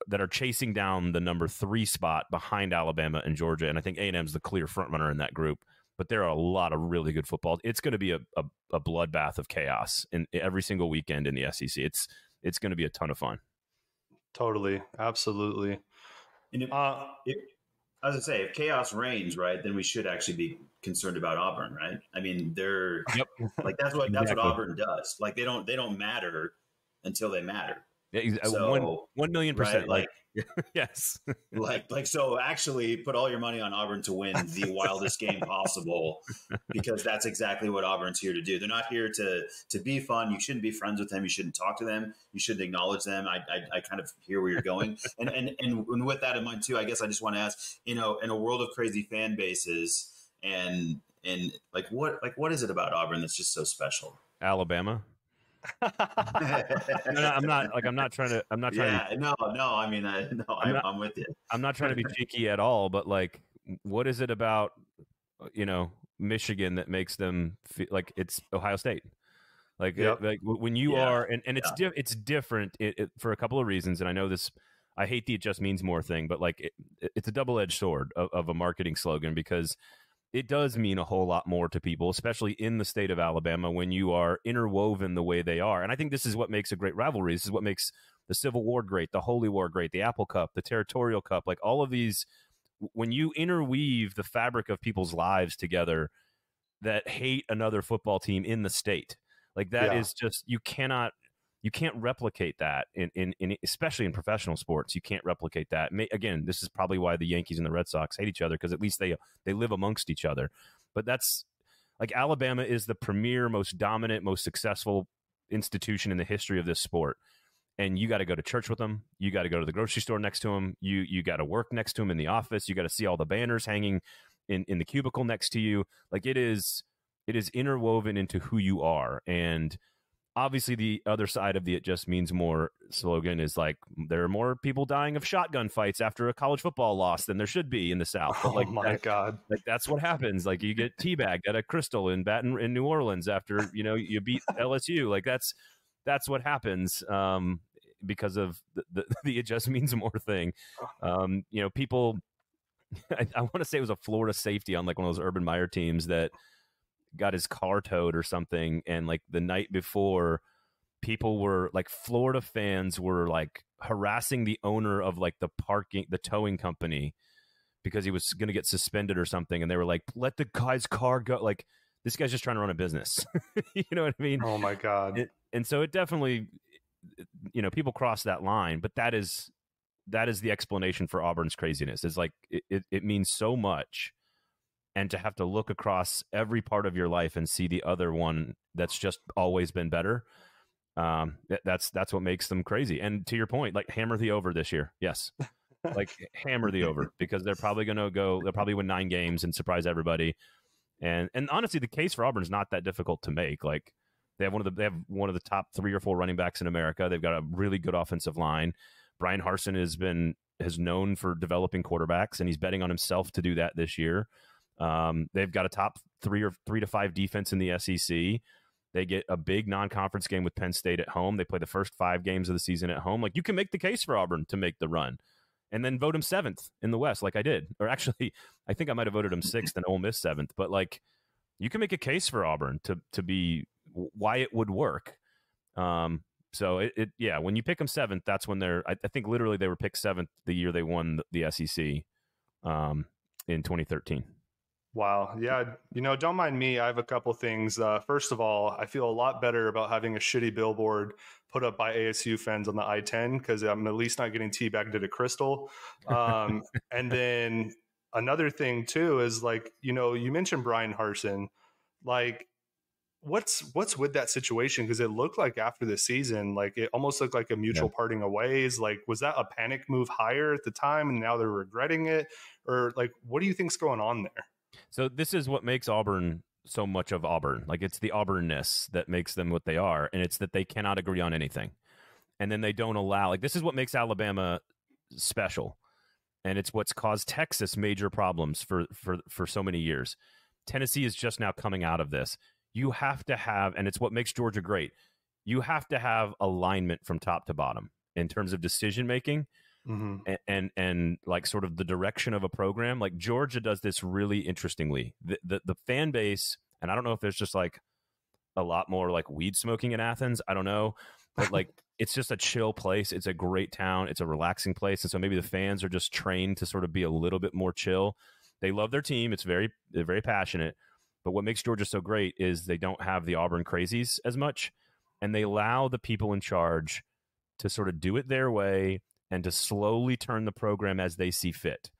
[SPEAKER 3] that are chasing down the number 3 spot behind Alabama and Georgia. And I think A&M's the clear front runner in that group. But there are a lot of really good football. It's going to be a bloodbath of chaos in every single weekend in the SEC. It's going to be a ton of fun.
[SPEAKER 1] Totally, absolutely.
[SPEAKER 2] And as I say, if chaos reigns, right, then we should actually be concerned about Auburn, right? I mean, they're like that's what Auburn does. Like they don't matter until they matter.
[SPEAKER 3] Yeah, so, 1,000,000%.
[SPEAKER 2] Right? Like
[SPEAKER 3] yes.
[SPEAKER 2] like so actually put all your money on Auburn to win the wildest game possible, because that's exactly what Auburn's here to do. They're not here to be fun. You shouldn't be friends with them. You shouldn't talk to them. You shouldn't acknowledge them. I kind of hear where you're going. And with that in mind too, I guess I just want to ask, in a world of crazy fan bases and what is it about Auburn that's just so special?
[SPEAKER 3] Alabama. I'm not trying to.
[SPEAKER 2] Yeah, no. I mean, I'm with you.
[SPEAKER 3] I'm not trying to be cheeky at all, but like, what is it about, Michigan that makes them feel like it's Ohio State? Like, like when you are, and it's different for a couple of reasons. And I know this. I hate the "it just means more" thing, but like, it's a double-edged sword of a marketing slogan, because it does mean a whole lot more to people, especially in the state of Alabama, when you are interwoven the way they are. And I think this is what makes a great rivalry. This is what makes the Civil War great, the Holy War great, the Apple Cup, the Territorial Cup, like all of these. When you interweave the fabric of people's lives together that hate another football team in the state, like that is just, you can't replicate that in especially in professional sports. You can't replicate that. Again, this is probably why the Yankees and the Red Sox hate each other, because at least they live amongst each other. But that's like, Alabama is the premier, most dominant, most successful institution in the history of this sport. And you got to go to church with them. You got to go to the grocery store next to them. You got to work next to them in the office. You got to see all the banners hanging in the cubicle next to you. Like it is interwoven into who you are. And obviously, the other side of the "it just means more" slogan is like, there are more people dying of shotgun fights after a college football loss than there should be in the South. But like,
[SPEAKER 1] God,
[SPEAKER 3] like that's what happens. Like you get teabagged at a Crystal in New Orleans after you beat LSU. Like that's what happens because of the "it just means more" thing. People. I want to say it was a Florida safety on like one of those Urban Meyer teams that got his car towed or something, and like the night before, people were like, Florida fans were like harassing the owner of like the towing company, because he was going to get suspended or something, and they were like, let the guy's car go. Like, this guy's just trying to run a business. You know what I mean?
[SPEAKER 1] Oh my God.
[SPEAKER 3] And so it definitely, people cross that line, but that is the explanation for Auburn's craziness. Is like, it means so much. And to have to look across every part of your life and see the other one that's just always been better, that's what makes them crazy. And to your point, like, hammer the over this year. Yes. Like, hammer the over, because they're probably going to they'll probably win 9 games and surprise everybody. And honestly, the case for Auburn is not that difficult to make. Like, they have one of the top 3 or 4 running backs in America. They've got a really good offensive line. Brian Harsin has been has known for developing quarterbacks, and he's betting on himself to do that this year. They've got a top 3 to 5 defense in the SEC. They get a big non-conference game with Penn State at home. They play the first 5 games of the season at home. Like, you can make the case for Auburn to make the run and then vote him 7th in the West like I did. Or actually, I think I might have voted him 6th and Ole Miss 7th. But, like, you can make a case for Auburn to be why it would work. So, when you pick them 7th, that's when I think literally they were picked 7th the year they won the SEC in 2013.
[SPEAKER 1] Wow. Yeah. Don't mind me. I have a couple things. First of all, I feel a lot better about having a shitty billboard put up by ASU fans on the I-10 because I'm at least not getting teabagged at a Crystal. And then another thing too is, like, you mentioned Brian Harsin. Like, what's with that situation? Because it looked like after the season, like, it almost looked like a mutual parting of ways. Like, was that a panic move higher at the time and now they're regretting it? Or, like, what do you think's going on there?
[SPEAKER 3] So this is what makes Auburn so much of Auburn. Like, it's the Auburnness that makes them what they are, and it's that they cannot agree on anything. And then they don't allow, like, this is what makes Alabama special. And it's what's caused Texas major problems for so many years. Tennessee is just now coming out of this. You have to have, and it's what makes Georgia great, you have to have alignment from top to bottom in terms of decision making. Mm-hmm. And like sort of the direction of a program. Like, Georgia does this really interestingly. The fan base, and I don't know if there's just like a lot more like weed smoking in Athens. I don't know, but like it's just a chill place. It's a great town. It's a relaxing place, and so maybe the fans are just trained to sort of be a little bit more chill. They love their team. They're very passionate. But what makes Georgia so great is they don't have the Auburn crazies as much, and they allow the people in charge to sort of do it their way and to slowly turn the program as they see fit.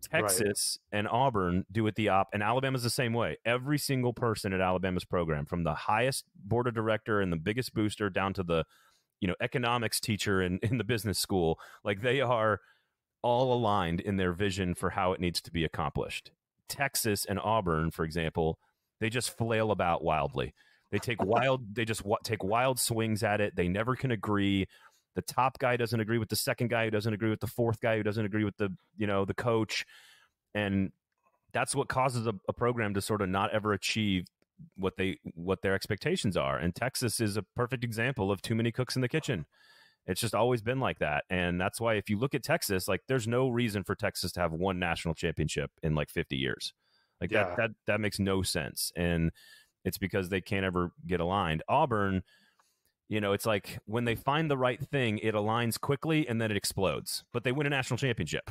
[SPEAKER 3] Texas and Auburn do it and Alabama's the same way. Every single person at Alabama's program, from the highest board of director and the biggest booster down to the, economics teacher in the business school, like, they are all aligned in their vision for how it needs to be accomplished. Texas and Auburn, for example, they just flail about wildly. They take wild swings at it. They never can agree. The top guy doesn't agree with the second guy, who doesn't agree with the fourth guy, who doesn't agree with the coach. And that's what causes a program to sort of not ever achieve what their expectations are. And Texas is a perfect example of too many cooks in the kitchen. It's just always been like that. And that's why if you look at Texas, like, there's no reason for Texas to have one national championship in like 50 years. Like, that makes no sense. And it's because they can't ever get aligned. Auburn, it's like when they find the right thing, it aligns quickly and then it explodes. But they win a national championship.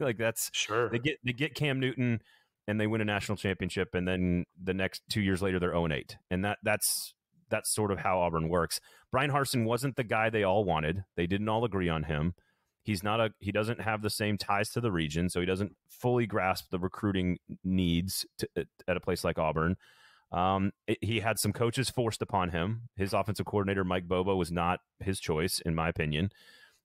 [SPEAKER 3] Like, that's
[SPEAKER 1] sure.
[SPEAKER 3] They get Cam Newton and they win a national championship, and then the next 2 years later they're 0-8. And that's sort of how Auburn works. Brian Harsin wasn't the guy they all wanted. They didn't all agree on him. He doesn't have the same ties to the region, so he doesn't fully grasp the recruiting needs at a place like Auburn. He had some coaches forced upon him. His offensive coordinator, Mike Bobo, was not his choice, in my opinion.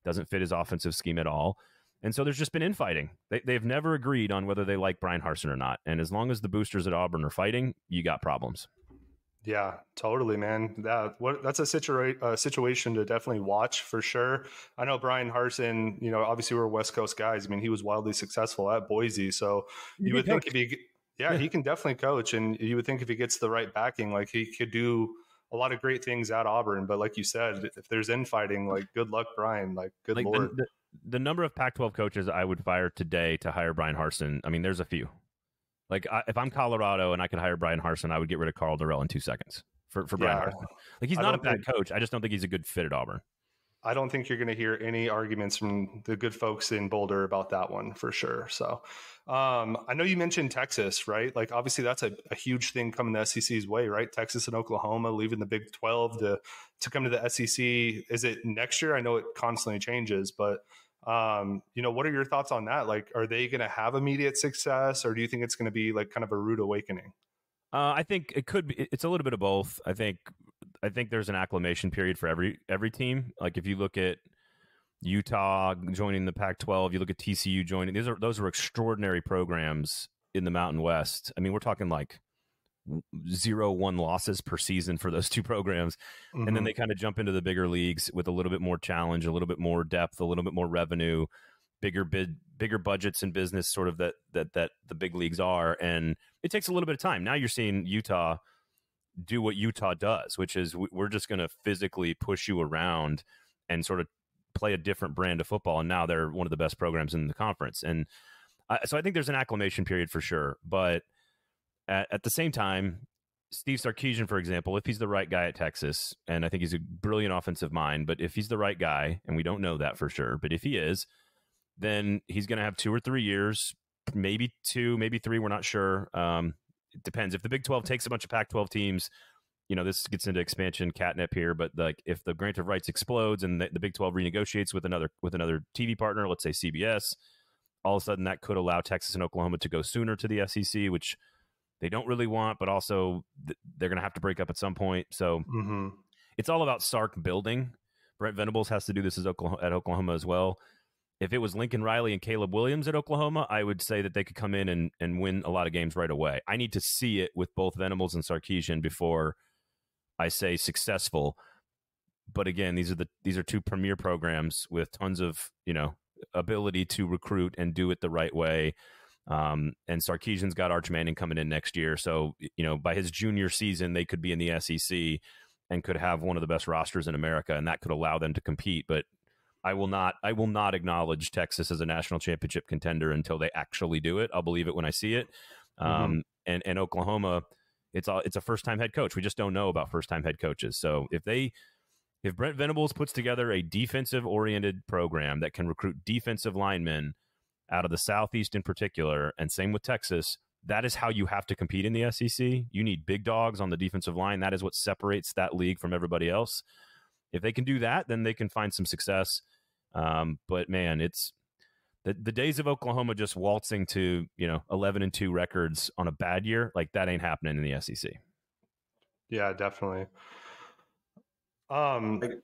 [SPEAKER 3] Doesn't fit his offensive scheme at all. And so there's just been infighting. They've never agreed on whether they like Brian Harsin or not. And as long as the boosters at Auburn are fighting, you got problems.
[SPEAKER 1] Yeah, totally, man. That's a situation to definitely watch for sure. I know Brian Harsin, obviously we're West Coast guys. I mean, he was wildly successful at Boise. So you would think he can definitely coach. And you would think if he gets the right backing, like, he could do a lot of great things at Auburn. But like you said, if there's infighting, like, good luck, Brian. Like, good Lord.
[SPEAKER 3] The number of Pac-12 coaches I would fire today to hire Brian Harsin, I mean, there's a few. Like, if I'm Colorado and I could hire Brian Harsin, I would get rid of Carl Durrell in 2 seconds for Brian Harsin. Like, he's not a bad coach. I just don't think he's a good fit at Auburn.
[SPEAKER 1] I don't think you're going to hear any arguments from the good folks in Boulder about that one for sure. So I know you mentioned Texas, right? Like, obviously that's a huge thing coming the SEC's way, right? Texas and Oklahoma leaving the Big 12 to come to the SEC. Is it next year? I know it constantly changes, but what are your thoughts on that? Like, are they going to have immediate success, or do you think it's going to be like kind of a rude awakening?
[SPEAKER 3] I think it could be. It's a little bit of both. I think there's an acclimation period for every team. Like, if you look at Utah joining the Pac-12, you look at TCU joining. Those are extraordinary programs in the Mountain West. I mean, we're talking like 0-1 losses per season for those two programs. Mm-hmm. And then they kind of jump into the bigger leagues with a little bit more challenge, a little bit more depth, a little bit more revenue. bigger budgets in business, sort of that the big leagues are, and it takes a little bit of time. Now you're seeing Utah do what Utah does, which is we're just going to physically push you around and sort of play a different brand of football. And now they're one of the best programs in the conference. And so I think there's an acclimation period for sure. But at the same time, Steve Sarkisian, for example, if he's the right guy at Texas, and I think he's a brilliant offensive mind, but if he's the right guy, and we don't know that for sure, but if he is, then he's going to have 2 or 3 years, maybe 2, maybe 3. We're not sure. It depends. If the Big 12 takes a bunch of Pac-12 teams, this gets into expansion catnip here, but like if the grant of rights explodes and the Big 12 renegotiates with another TV partner, let's say CBS, all of a sudden that could allow Texas and Oklahoma to go sooner to the SEC, which they don't really want, but also they're going to have to break up at some point. So it's all about Sark building. Brent Venables has to do this at Oklahoma as well. If it was Lincoln Riley and Caleb Williams at Oklahoma, I would say that they could come in and win a lot of games right away. I need to see it with both Venables and Sarkisian before I say successful. But again, these are 2 premier programs with tons of ability to recruit and do it the right way. And Sarkisian's got Arch Manning coming in next year, so by his junior season they could be in the SEC and could have one of the best rosters in America, and that could allow them to compete. But I will not acknowledge Texas as a national championship contender until they actually do it. I'll believe it when I see it. And Oklahoma, it's a first-time head coach. We just don't know about first-time head coaches. So if Brent Venables puts together a defensive-oriented program that can recruit defensive linemen out of the Southeast in particular, and same with Texas, that is how you have to compete in the SEC. You need big dogs on the defensive line. That is what separates that league from everybody else. If they can do that, then they can find some success. But man, it's the days of Oklahoma just waltzing to 11-2 records on a bad year, like that ain't happening in the SEC.
[SPEAKER 1] Yeah, definitely.
[SPEAKER 2] Can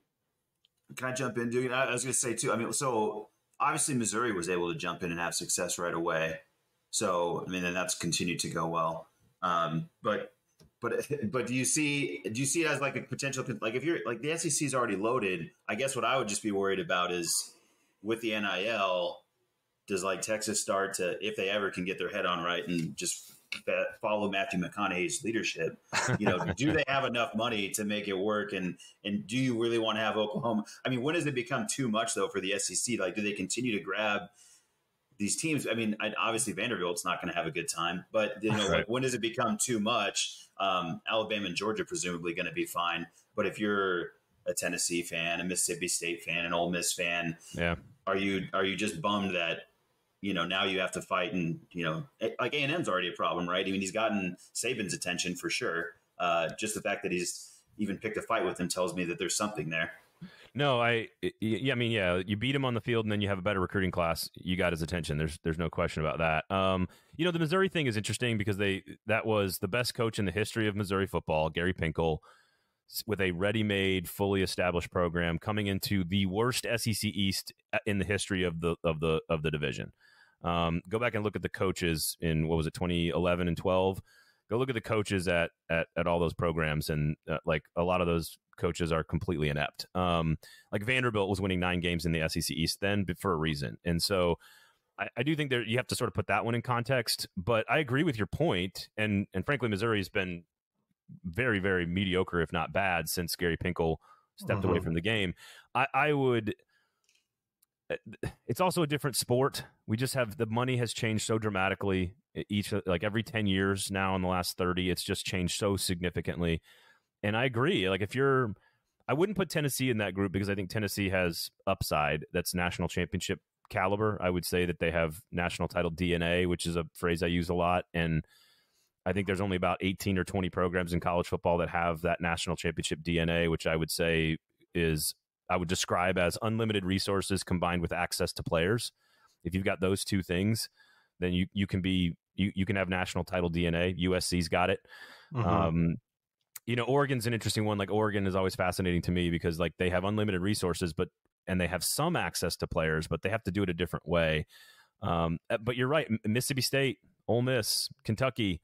[SPEAKER 2] I jump in, dude? I was going to say too. I mean, so obviously Missouri was able to jump in and have success right away. So I mean, and that's continued to go well. But do you see it as like a potential, like if you're like the SEC is already loaded, I guess what I would just be worried about is with the NIL, does like Texas start to, if they ever can get their head on right and just follow Matthew McConaughey's leadership, do they have enough money to make it work? And do you really want to have Oklahoma? I mean, when does it become too much though for the SEC? Like, do they continue to grab these teams? I mean, obviously Vanderbilt's not going to have a good time, but right. Like, when does it become too much? Alabama and Georgia presumably going to be fine, but if you're a Tennessee fan, a Mississippi State fan, an Ole Miss fan,
[SPEAKER 3] yeah,
[SPEAKER 2] are you just bummed that now you have to fight, and like A&M's already a problem, right? I mean, he's gotten Saban's attention for sure. Just the fact that he's even picked a fight with him tells me that there's something there.
[SPEAKER 3] No, you beat him on the field and then you have a better recruiting class. You got his attention. There's no question about that. The Missouri thing is interesting because that was the best coach in the history of Missouri football, Gary Pinkel, with a ready-made, fully established program coming into the worst SEC East in the history of the division. Go back and look at the coaches in 2011 and 12. Go look at the coaches at all those programs, and like a lot of those coaches are completely inept. Like Vanderbilt was winning 9 games in the SEC East then for a reason. And so I do think you have to sort of put that one in context, but I agree with your point. And frankly, Missouri has been very, very mediocre, if not bad, since Gary Pinkel stepped away from the game. It's also a different sport. We just have, the money has changed so dramatically every 10 years now in the last 30, it's just changed so significantly. And I agree. Like I wouldn't put Tennessee in that group because I think Tennessee has upside that's national championship caliber. I would say that they have national title DNA, which is a phrase I use a lot. And I think there's only about 18 or 20 programs in college football that have that national championship DNA, which I would say I would describe as unlimited resources combined with access to players. If you've got those two things, then you can have national title DNA. USC's got it. Oregon's an interesting one. Like Oregon is always fascinating to me because like they have unlimited resources, and they have some access to players, but they have to do it a different way. But you're right. Mississippi State, Ole Miss, Kentucky,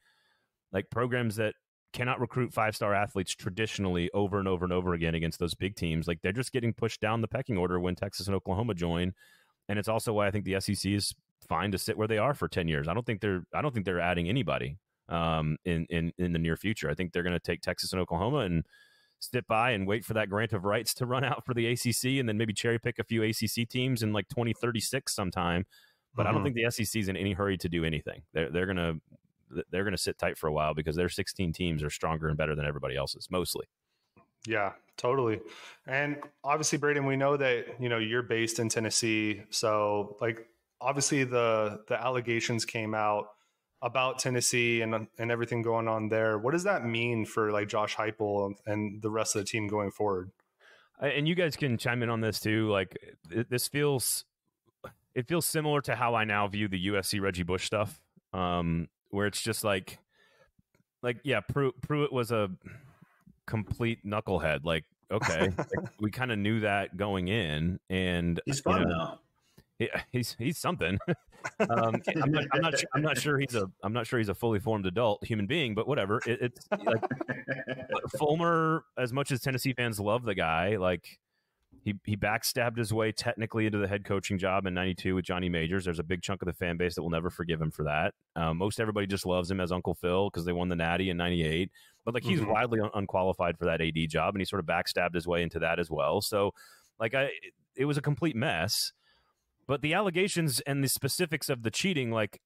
[SPEAKER 3] like programs that cannot recruit 5-star athletes traditionally over and over and over again against those big teams. Like they're just getting pushed down the pecking order when Texas and Oklahoma join. and it's also why I think the SEC is fine to sit where they are for 10 years. I don't think they're adding anybody in the near future. I think they're going to take Texas and Oklahoma and sit by and wait for that grant of rights to run out for the ACC, and then maybe cherry pick a few ACC teams in like 2036 sometime. But I don't think the SEC is in any hurry to do anything. They're gonna sit tight for a while because their 16 teams are stronger and better than everybody else's, mostly.
[SPEAKER 1] Yeah, totally. And obviously, Braden, we know that, you're based in Tennessee. So like, obviously the allegations came out about Tennessee and everything going on there. What does that mean for like Josh Heupel and the rest of the team going forward?
[SPEAKER 3] And you guys can chime in on this too. Like it feels similar to how I now view the USC Reggie Bush stuff, where it's just like yeah, Pruitt was a complete knucklehead. Like, okay, like, we kind of knew that going in, and
[SPEAKER 2] he's fun though.
[SPEAKER 3] He's something. I'm not sure he's a fully formed adult human being, but whatever. It's like Fulmer, as much as Tennessee fans love the guy, like he backstabbed his way technically into the head coaching job in '92 with Johnny Majors. There's a big chunk of the fan base that will never forgive him for that. Most everybody just loves him as Uncle Phil because they won the Natty in '98. But like he's widely unqualified for that AD job, and he sort of backstabbed his way into that as well. So like it was a complete mess. But the allegations and the specifics of the cheating, like,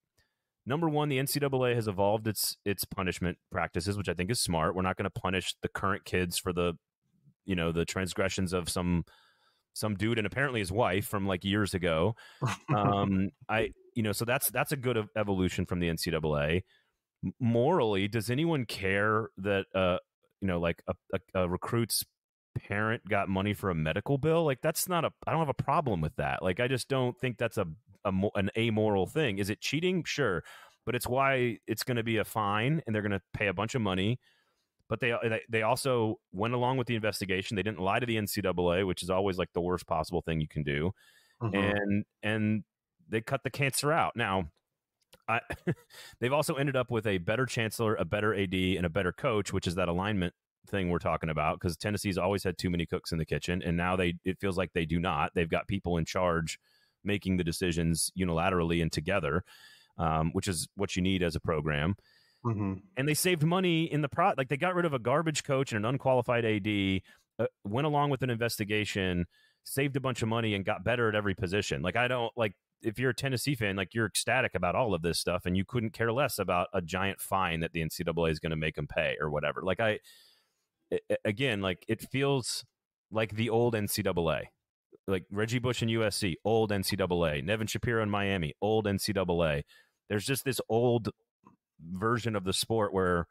[SPEAKER 3] number one, the NCAA has evolved its punishment practices, which I think is smart. We're not going to punish the current kids for the transgressions of some dude and apparently his wife from like years ago. So that's a good evolution from the NCAA. Morally, does anyone care that like a recruit's parent got money for a medical bill? Like that's not I don't have a problem with that. Like I just don't think that's an amoral thing. Is it cheating? Sure, but it's why it's going to be a fine and they're going to pay a bunch of money. But they also went along with the investigation. They didn't lie to the NCAA, which is always like the worst possible thing you can do. And they cut the cancer out. Now, they've also ended up with a better chancellor, a better AD, and a better coach, which is that alignment thing we're talking about, because Tennessee's always had too many cooks in the kitchen, and now it feels like they do not. They've got people in charge making the decisions unilaterally and together, which is what you need as a program. And they saved money in the like they got rid of a garbage coach and an unqualified AD, went along with an investigation, saved a bunch of money, and got better at every position. Like I don't like, if you're a Tennessee fan, like you're ecstatic about all of this stuff, and you couldn't care less about a giant fine that the NCAA is going to make them pay or whatever. Like again, like it feels like the old NCAA, like Reggie Bush and USC, old NCAA, Nevin Shapiro in Miami, old NCAA. There's just this old version of the sport where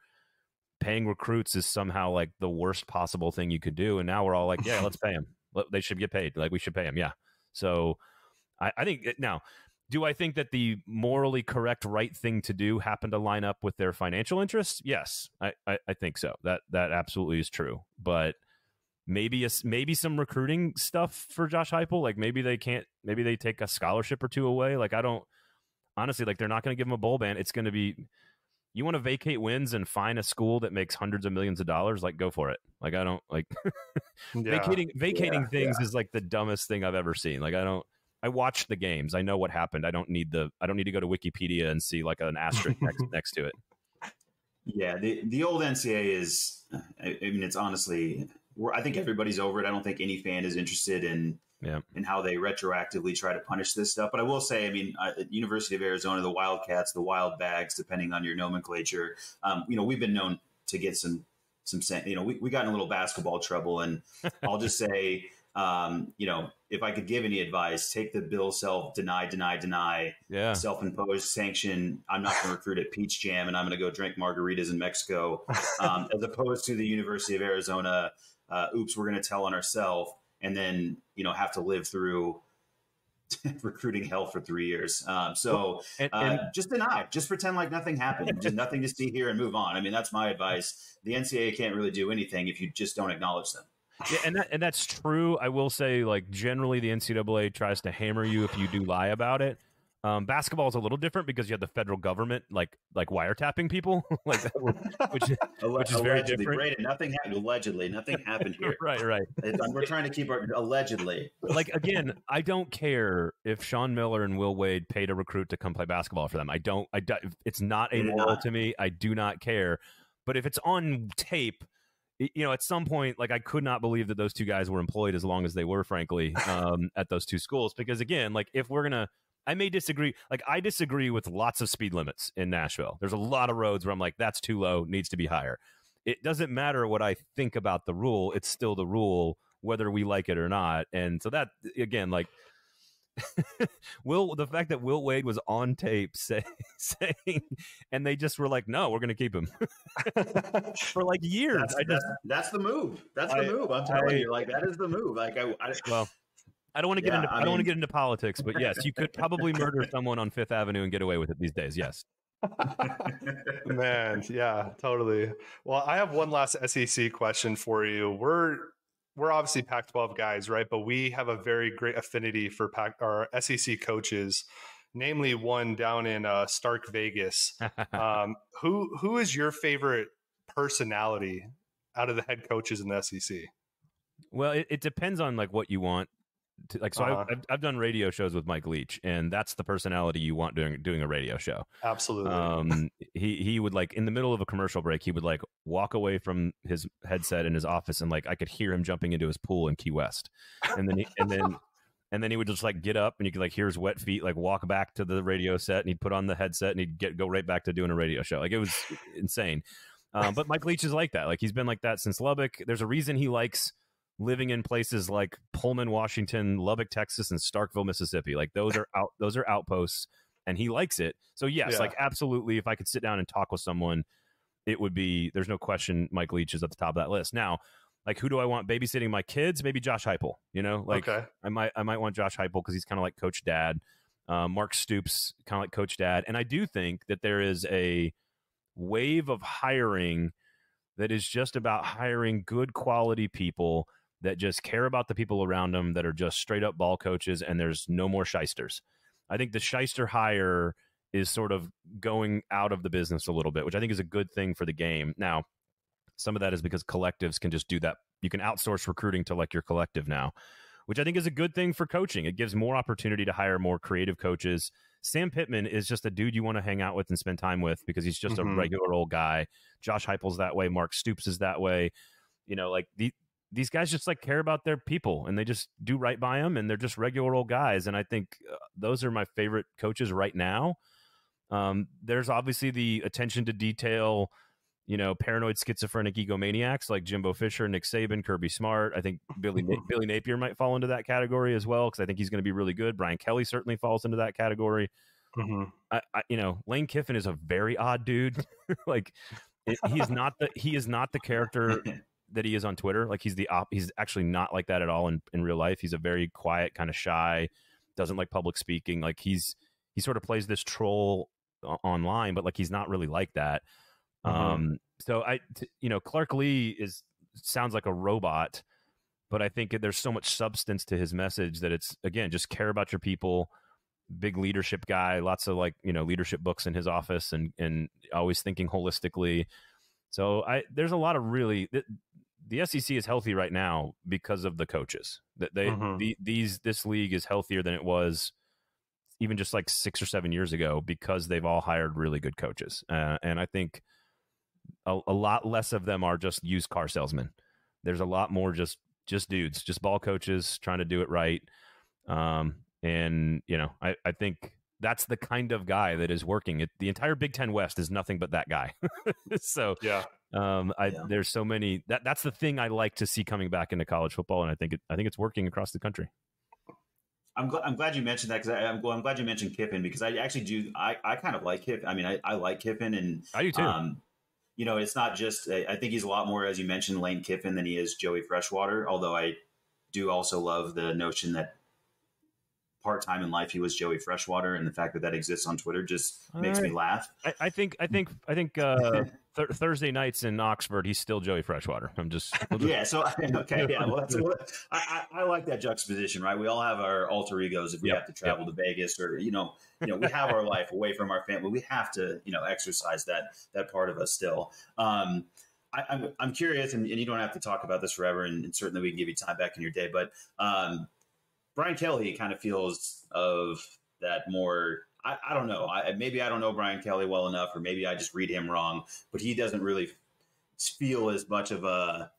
[SPEAKER 3] paying recruits is somehow like the worst possible thing you could do. And now we're all like, yeah, let's pay them. They should get paid. Like we should pay them. Yeah. So I think now, do I think that the morally correct right thing to do happened to line up with their financial interests? Yes, I think so. That absolutely is true. But maybe some recruiting stuff for Josh Heupel. Like maybe they take a scholarship or two away. Like I don't honestly, like they're not going to give him a bowl ban. It's going to be, you want to vacate wins and find a school that makes hundreds of millions of dollars, like go for it. Like I don't like vacating things is like the dumbest thing I've ever seen. Like I watched the games. I know what happened. I don't need to go to Wikipedia and see like an asterisk next to it.
[SPEAKER 2] Yeah, the old NCAA is. I mean, it's honestly. I think everybody's over it. I don't think any fan is interested in how they retroactively try to punish this stuff. But I will say, I mean, at University of Arizona, the Wildcats, the Wild Bags, depending on your nomenclature, we've been known to get some. We got in a little basketball trouble, and I'll just say. If I could give any advice, take the bill deny, self-imposed sanction. I'm not going to recruit at Peach Jam and I'm going to go drink margaritas in Mexico, as opposed to the University of Arizona. Oops, we're going to tell on ourselves and then, have to live through recruiting hell for 3 years. Just deny, just pretend like nothing happened. Just nothing to see here and move on. I mean, that's my advice. The NCAA can't really do anything if you just don't acknowledge them.
[SPEAKER 3] Yeah, and that's true. I will say, like, generally the NCAA tries to hammer you if you do lie about it. Basketball is a little different because you have the federal government like wiretapping people, like that, which is very different.
[SPEAKER 2] Braden, nothing happened. Allegedly, nothing happened here.
[SPEAKER 3] Right.
[SPEAKER 2] We're trying to keep our allegedly.
[SPEAKER 3] Like, again, I don't care if Sean Miller and Will Wade paid a recruit to come play basketball for them. I don't. It's not amoral to me. I do not care. But if it's on tape, at some point, like, I could not believe that those two guys were employed as long as they were, frankly, at those two schools. Because again, like, if we're gonna. I may disagree. Like, I disagree with lots of speed limits in Nashville. There's a lot of roads where I'm like, that's too low, needs to be higher. It doesn't matter what I think about the rule. It's still the rule, whether we like it or not. And so that, again, like, the fact that Will Wade was on tape saying, and they just were like, no, we're going to keep him for like years.
[SPEAKER 2] That's the move. That's the move. I'm telling you, like, that is the move. Like,
[SPEAKER 3] I don't want to get into. I don't want to get into politics, but yes, you could probably murder someone on Fifth Avenue and get away with it these days. Yes.
[SPEAKER 1] Man, yeah, totally. Well, I have one last SEC question for you. We're obviously Pac-12 guys, right? But we have a very great affinity for our SEC coaches, namely one down in Stark Vegas. Who is your favorite personality out of the head coaches in the SEC?
[SPEAKER 3] Well, it depends on like what you want. I've done radio shows with Mike Leach, and that's the personality you want doing a radio show.
[SPEAKER 1] Absolutely.
[SPEAKER 3] He would, like, in the middle of a commercial break, he would like walk away from his headset in his office, and like I could hear him jumping into his pool in Key West, and then he would just like get up, and you could like hear his wet feet like walk back to the radio set, and he'd put on the headset, and he'd go right back to doing a radio show. Like, it was insane. But Mike Leach is like that. Like, he's been like that since Lubbock. There's a reason he likes living in places like Pullman, Washington, Lubbock, Texas, and Starkville, Mississippi. Like, those are outposts, and he likes it. So yes, like, absolutely, if I could sit down and talk with someone, it would be, there's no question, Mike Leach is at the top of that list. Now, like, who do I want babysitting my kids? Maybe Josh Heupel, like, okay. I might want Josh Heupel because he's kind of like Coach Dad. Mark Stoops, kind of like Coach Dad. And I do think that there is a wave of hiring that is just about hiring good quality people that just care about the people around them, that are just straight up ball coaches, and there's no more shysters. I think the shyster hire is sort of going out of the business a little bit, which I think is a good thing for the game. Now, some of that is because collectives can just do that. You can outsource recruiting to like your collective now, which I think is a good thing for coaching. It gives more opportunity to hire more creative coaches. Sam Pittman is just a dude you want to hang out with and spend time with because he's just a regular old guy. Josh Heupel's that way. Mark Stoops is that way. Like these guys just like care about their people, and they just do right by them, and they're just regular old guys. And I think those are my favorite coaches right now. There's obviously the attention to detail, paranoid schizophrenic egomaniacs like Jimbo Fisher, Nick Saban, Kirby Smart. I think Billy Napier might fall into that category as well, because I think he's going to be really good. Brian Kelly certainly falls into that category. Lane Kiffin is a very odd dude. Like, he is not the character that he is on Twitter. Like, he's actually not like that at all in real life. He's a very quiet, kind of shy, doesn't like public speaking. Like, he sort of plays this troll online, but like, he's not really like that. So Clark Lee sounds like a robot, but I think there's so much substance to his message that it's, again, just care about your people. Big leadership guy, lots of like, leadership books in his office, and always thinking holistically. So there's a lot of really, the SEC is healthy right now because of the coaches. This league is healthier than it was even just like 6 or 7 years ago because they've all hired really good coaches. And I think a lot less of them are just used car salesmen. There's a lot more just dudes, just ball coaches trying to do it right. And I think that's the kind of guy that is working. The entire Big Ten West is nothing but that guy. So there's so many. That's the thing I like to see coming back into college football, and I think it's working across the country.
[SPEAKER 2] I'm glad you mentioned that, because I'm glad you mentioned Kiffin, because I actually do. I kind of like Kiffin. I mean, I like Kiffin, and
[SPEAKER 3] I do too.
[SPEAKER 2] It's not just. I think he's a lot more, as you mentioned, Lane Kiffin than he is Joey Freshwater. Although I do also love the notion that part-time in life he was Joey Freshwater, and the fact that exists on Twitter just makes me laugh.
[SPEAKER 3] I think Thursday nights in Oxford, he's still Joey Freshwater.
[SPEAKER 2] Yeah. So okay. Yeah. Well, I like that juxtaposition, right? We all have our alter egos if we have to travel to Vegas, or we have our life away from our family. We have to exercise that part of us still. I'm curious, and you don't have to talk about this forever, and certainly we can give you time back in your day. But Brian Kelly kind of feels of that more. I don't know. Maybe I don't know Brian Kelly well enough, or maybe I just read him wrong. But he doesn't really feel as much of a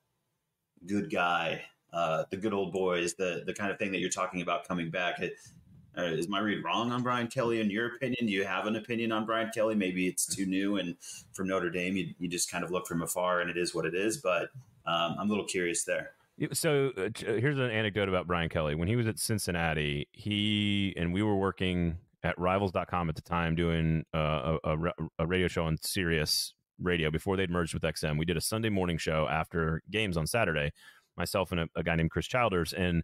[SPEAKER 2] good guy, the good old boys, the kind of thing that you're talking about coming back. Is my read wrong on Brian Kelly, in your opinion? Do you have an opinion on Brian Kelly? Maybe it's too new, and from Notre Dame, you just kind of look from afar, and it is what it is. But I'm a little curious there.
[SPEAKER 3] So here's an anecdote about Brian Kelly. When he was at Cincinnati, we were working at Rivals.com at the time, doing a radio show on Sirius Radio before they'd merged with XM. We did a Sunday morning show after games on Saturday, myself and a guy named Chris Childers, and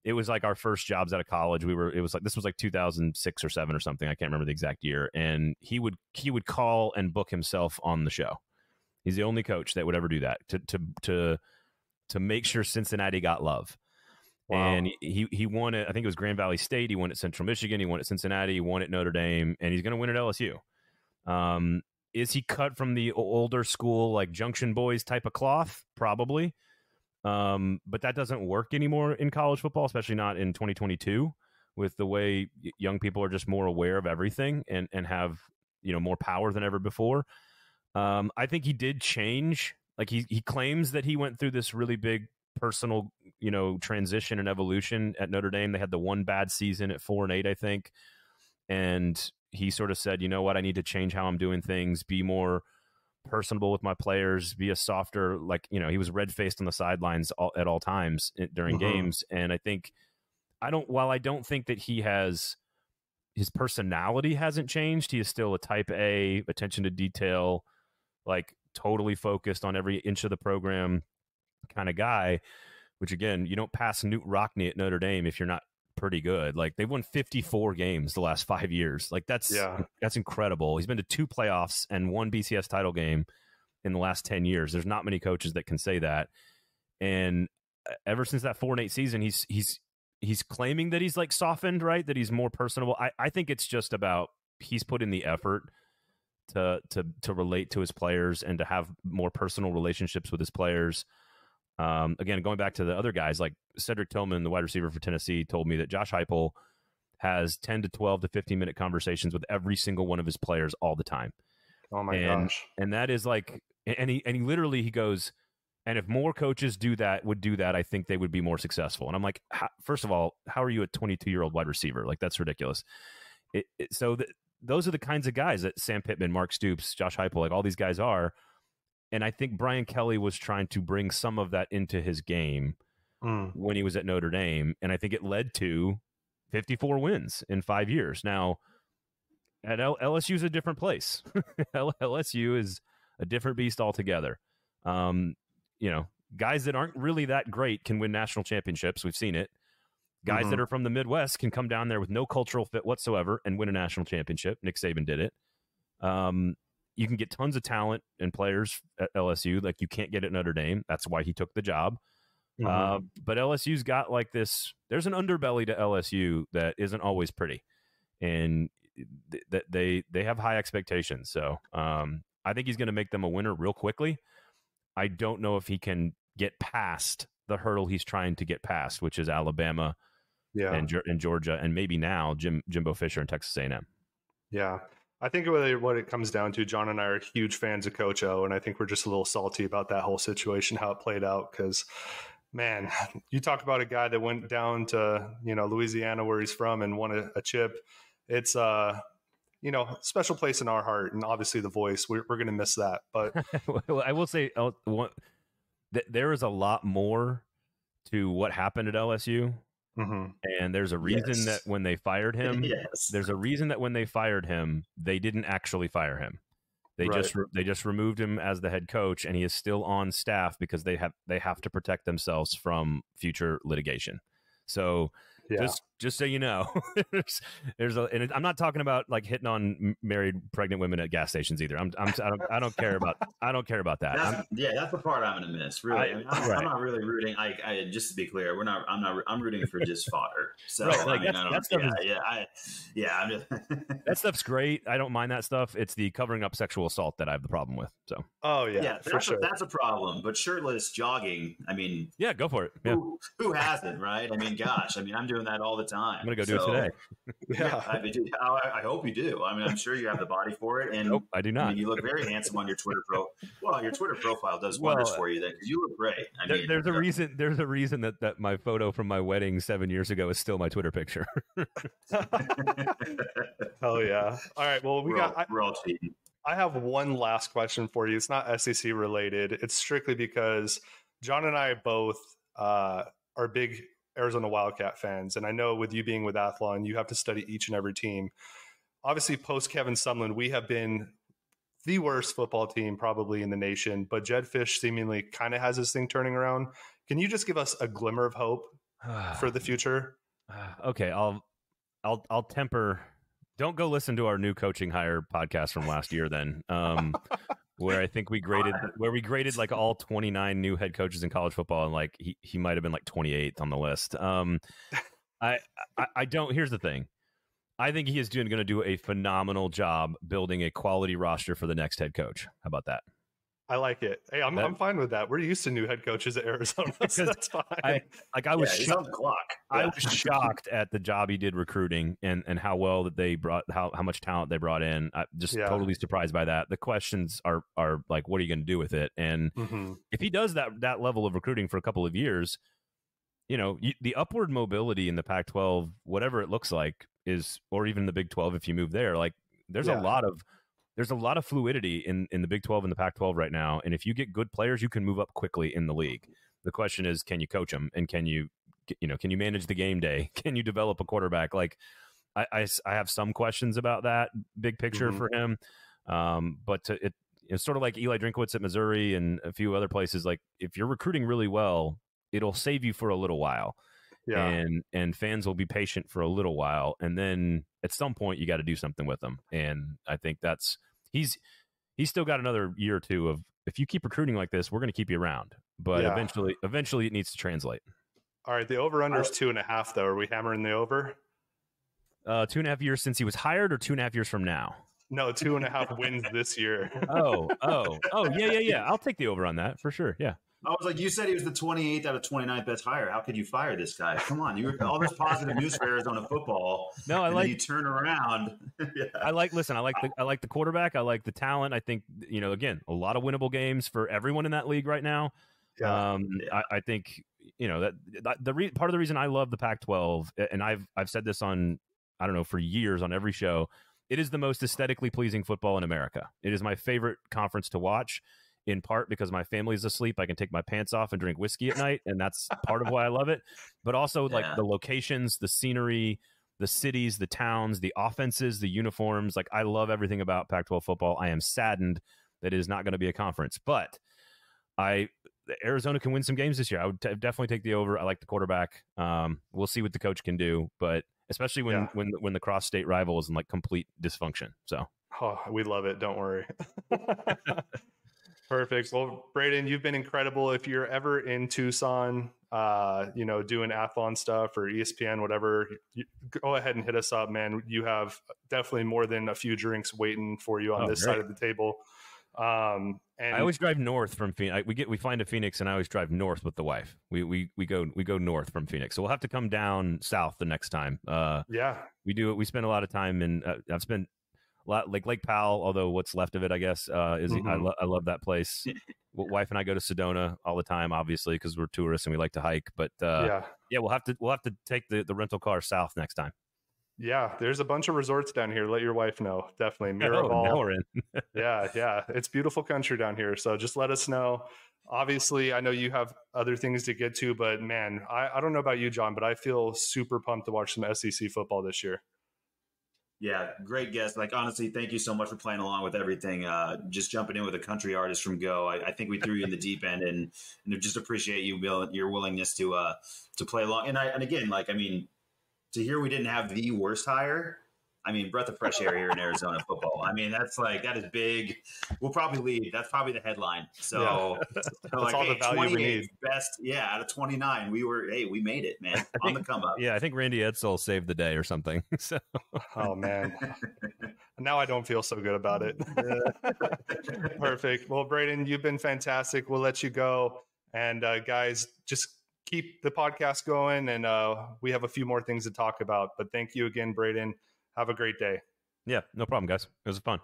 [SPEAKER 3] it was like our first jobs out of college. This was like 2006 or 7 or something. I can't remember the exact year. And he would call and book himself on the show. He's the only coach that would ever do that to make sure Cincinnati got love. Wow. And he won it. I think it was Grand Valley State. He won at Central Michigan. He won at Cincinnati. He won at Notre Dame, and he's going to win at LSU. Is he cut from the older school, like Junction Boys type of cloth? Probably. But that doesn't work anymore in college football, especially not in 2022, with the way young people are just more aware of everything and have more power than ever before. I think he did change. Like he claims that he went through this really big personal, transition and evolution at Notre Dame. They had the one bad season at 4-8, I think. And he sort of said, you know what, I need to change how I'm doing things, be more personable with my players, be a softer, he was red-faced on the sidelines at all times during games. And I think, while I don't think that his personality hasn't changed, he is still a type A, attention to detail, totally focused on every inch of the program kind of guy, which again, you don't pass Newt Rockne at Notre Dame if you're not pretty good. They've won 54 games the last 5 years. That's incredible. He's been to 2 playoffs and 1 BCS title game in the last 10 years. There's not many coaches that can say that. And ever since that 4-8 season, he's claiming that he's softened, right? That he's more personable. I think it's just about he's put in the effort to relate to his players and to have more personal relationships with his players. Again, going back to the other guys, like Cedric Tillman, the wide receiver for Tennessee, told me that Josh Heupel has 10 to 12 to 15-minute conversations with every single one of his players all the time.
[SPEAKER 1] Oh my gosh.
[SPEAKER 3] And that is and he literally, he goes, and if more coaches would do that, I think they would be more successful. And I'm like, first of all, how are you a 22-year-old wide receiver? That's ridiculous. Those are the kinds of guys that Sam Pittman, Mark Stoops, Josh Heupel, all these guys are. And I think Brian Kelly was trying to bring some of that into his game when he was at Notre Dame. And I think it led to 54 wins in 5 years. Now, at LSU is a different place. LSU is a different beast altogether. Guys that aren't really that great can win national championships. We've seen it. Guys that are from the Midwest can come down there with no cultural fit whatsoever and win a national championship. Nick Saban did it. You can get tons of talent and players at LSU like you can't get at Notre Dame. That's why he took the job. But LSU's got this, there's an underbelly to LSU that isn't always pretty. And that they have high expectations. So I think he's going to make them a winner real quickly. I don't know if he can get past the hurdle he's trying to get past, which is Alabama and Georgia, and maybe now Jimbo Fisher and Texas A&M.
[SPEAKER 1] Yeah. I think what it comes down to, John and I are huge fans of Coach O, and I think we're just a little salty about that whole situation, how it played out. Because, man, you talk about a guy that went down to Louisiana, where he's from, and won a chip. It's special place in our heart, and obviously the voice. We're going to miss that. But
[SPEAKER 3] well, I will say that there is a lot more to what happened at LSU. And there's a reason that when they fired him, there's a reason that when they fired him, they didn't actually fire him. They just removed him as the head coach, and he is still on staff because they have to protect themselves from future litigation. So Just so you know, and I'm not talking about like hitting on married pregnant women at gas stations either. I don't care about that.
[SPEAKER 2] That's the part I'm going to miss. Really, I'm not really rooting. I just to be clear, I'm rooting for just fodder. So
[SPEAKER 3] right, that stuff's great. I don't mind that stuff. It's the covering up sexual assault that I have the problem with. So
[SPEAKER 2] that's a problem. But shirtless jogging, I mean,
[SPEAKER 3] yeah, go for it. Yeah.
[SPEAKER 2] Who hasn't, right? I mean, gosh, I'm doing that all the time.
[SPEAKER 3] I'm gonna go do it today.
[SPEAKER 2] Yeah, I hope you do. I mean, I'm sure you have the body for it. And
[SPEAKER 3] nope, I do not.
[SPEAKER 2] You look very handsome on your Twitter Well, your Twitter profile does wonders for you then, because you look great.
[SPEAKER 3] There's a reason that my photo from my wedding 7 years ago is still my Twitter picture.
[SPEAKER 1] Hell yeah! All right, well
[SPEAKER 2] we're all cheating.
[SPEAKER 1] I have one last question for you. It's not SEC related. It's strictly because John and I both are big Arizona Wildcat fans. And I know with you being with Athlon, you have to study each and every team. Obviously, post Kevin Sumlin, we have been the worst football team probably in the nation, but Jedd Fisch seemingly kind of has this thing turning around. Can you just give us a glimmer of hope for the future?
[SPEAKER 3] Okay, I'll temper. Don't go listen to our new coaching hire podcast from last year then. Where I think we graded like all 29 new head coaches in college football, and like he might have been like 28th on the list. I don't. Here's the thing. I think he is going to do a phenomenal job building a quality roster for the next head coach. How about that?
[SPEAKER 1] I like it. Hey, I'm fine with that. We're used to new head coaches at Arizona, so that's fine.
[SPEAKER 3] I was shocked at the job he did recruiting and how well that they brought, how much talent they brought in. I'm just totally surprised by that. The questions are like, what are you going to do with it? And if he does that level of recruiting for a couple of years, the upward mobility in the Pac-12, whatever it looks like, is, or even the Big 12 if you move there, like there's a lot of fluidity in the Big 12 and the Pac-12 right now. And if you get good players, you can move up quickly in the league. The question is, can you coach them? And can you manage the game day? Can you develop a quarterback? Like I have some questions about that big picture for him. But it's sort of like Eli Drinkwitz at Missouri and a few other places. Like if you're recruiting really well, it'll save you for a little while. Yeah. And fans will be patient for a little while. And then at some point you got to do something with them. And I think he's still got another year or two of, if you keep recruiting like this, we're going to keep you around. But eventually it needs to translate.
[SPEAKER 1] All right. The over-under is 2.5 though. Are we hammering the over?
[SPEAKER 3] 2.5 years since he was hired, or 2.5 years from now?
[SPEAKER 1] No, 2.5 wins this year.
[SPEAKER 3] Yeah. I'll take the over on that for sure. Yeah.
[SPEAKER 2] I was like, you said he was the 28th out of 29th best hire. How could you fire this guy? Come on, you were all this positive news for Arizona football.
[SPEAKER 3] No, I like
[SPEAKER 2] you turn around.
[SPEAKER 3] I like the quarterback. I like the talent. I think again, a lot of winnable games for everyone in that league right now. I think that part of the reason I love the Pac-12, and I've said this on for years on every show. It is the most aesthetically pleasing football in America. It is my favorite conference to watch. In part because my family's asleep, I can take my pants off and drink whiskey at night, and that's part of why I love it. But also like the locations, the scenery, the cities, the towns, the offenses, the uniforms. Like I love everything about Pac-12 football. I am saddened that it is not going to be a conference, but Arizona can win some games this year. I would definitely take the over. I like the quarterback. We'll see what the coach can do, but especially when the cross-state rival is in like complete dysfunction. So
[SPEAKER 1] we love it. Don't worry. Perfect. Well, Braden, you've been incredible. If you're ever in Tucson, doing Athlon stuff or ESPN, whatever, go ahead and hit us up, man. You have definitely more than a few drinks waiting for you on this side of the table. And
[SPEAKER 3] I always drive north from Phoenix. We find a Phoenix, and I always drive north with the wife. We go north from Phoenix, so we'll have to come down south the next time. We do. We spend a lot of time in. I've spent like Lake Powell, although what's left of it, I guess, is I love that place. Wife and I go to Sedona all the time, obviously, because we're tourists and we like to hike. But we'll have to take the rental car south next time.
[SPEAKER 1] Yeah, there's a bunch of resorts down here. Let your wife know. Definitely Mirabal.
[SPEAKER 3] Now we're in.
[SPEAKER 1] yeah, it's beautiful country down here. So just let us know. Obviously, I know you have other things to get to, but man, I don't know about you, John, but I feel super pumped to watch some SEC football this year.
[SPEAKER 2] Yeah, great guest. Like, honestly, thank you so much for playing along with everything. Just jumping in with a country artist from Go. I think we threw you in the deep end, and just appreciate your willingness to play along. And again, like, I mean, to hear we didn't have the worst hire, I mean, breath of fresh air here in Arizona football. I mean, that is big. We'll probably leave. That's probably the headline. So,
[SPEAKER 1] That's all the value we need.
[SPEAKER 2] Best, out of 29, we made it, man. On the come up.
[SPEAKER 3] Yeah, I think Randy Edsall saved the day or something. So,
[SPEAKER 1] oh man, now I don't feel so good about it. Perfect. Well, Braden, you've been fantastic. We'll let you go, and guys, just keep the podcast going, and we have a few more things to talk about. But thank you again, Braden. Have a great day.
[SPEAKER 3] Yeah, no problem, guys. It was fun.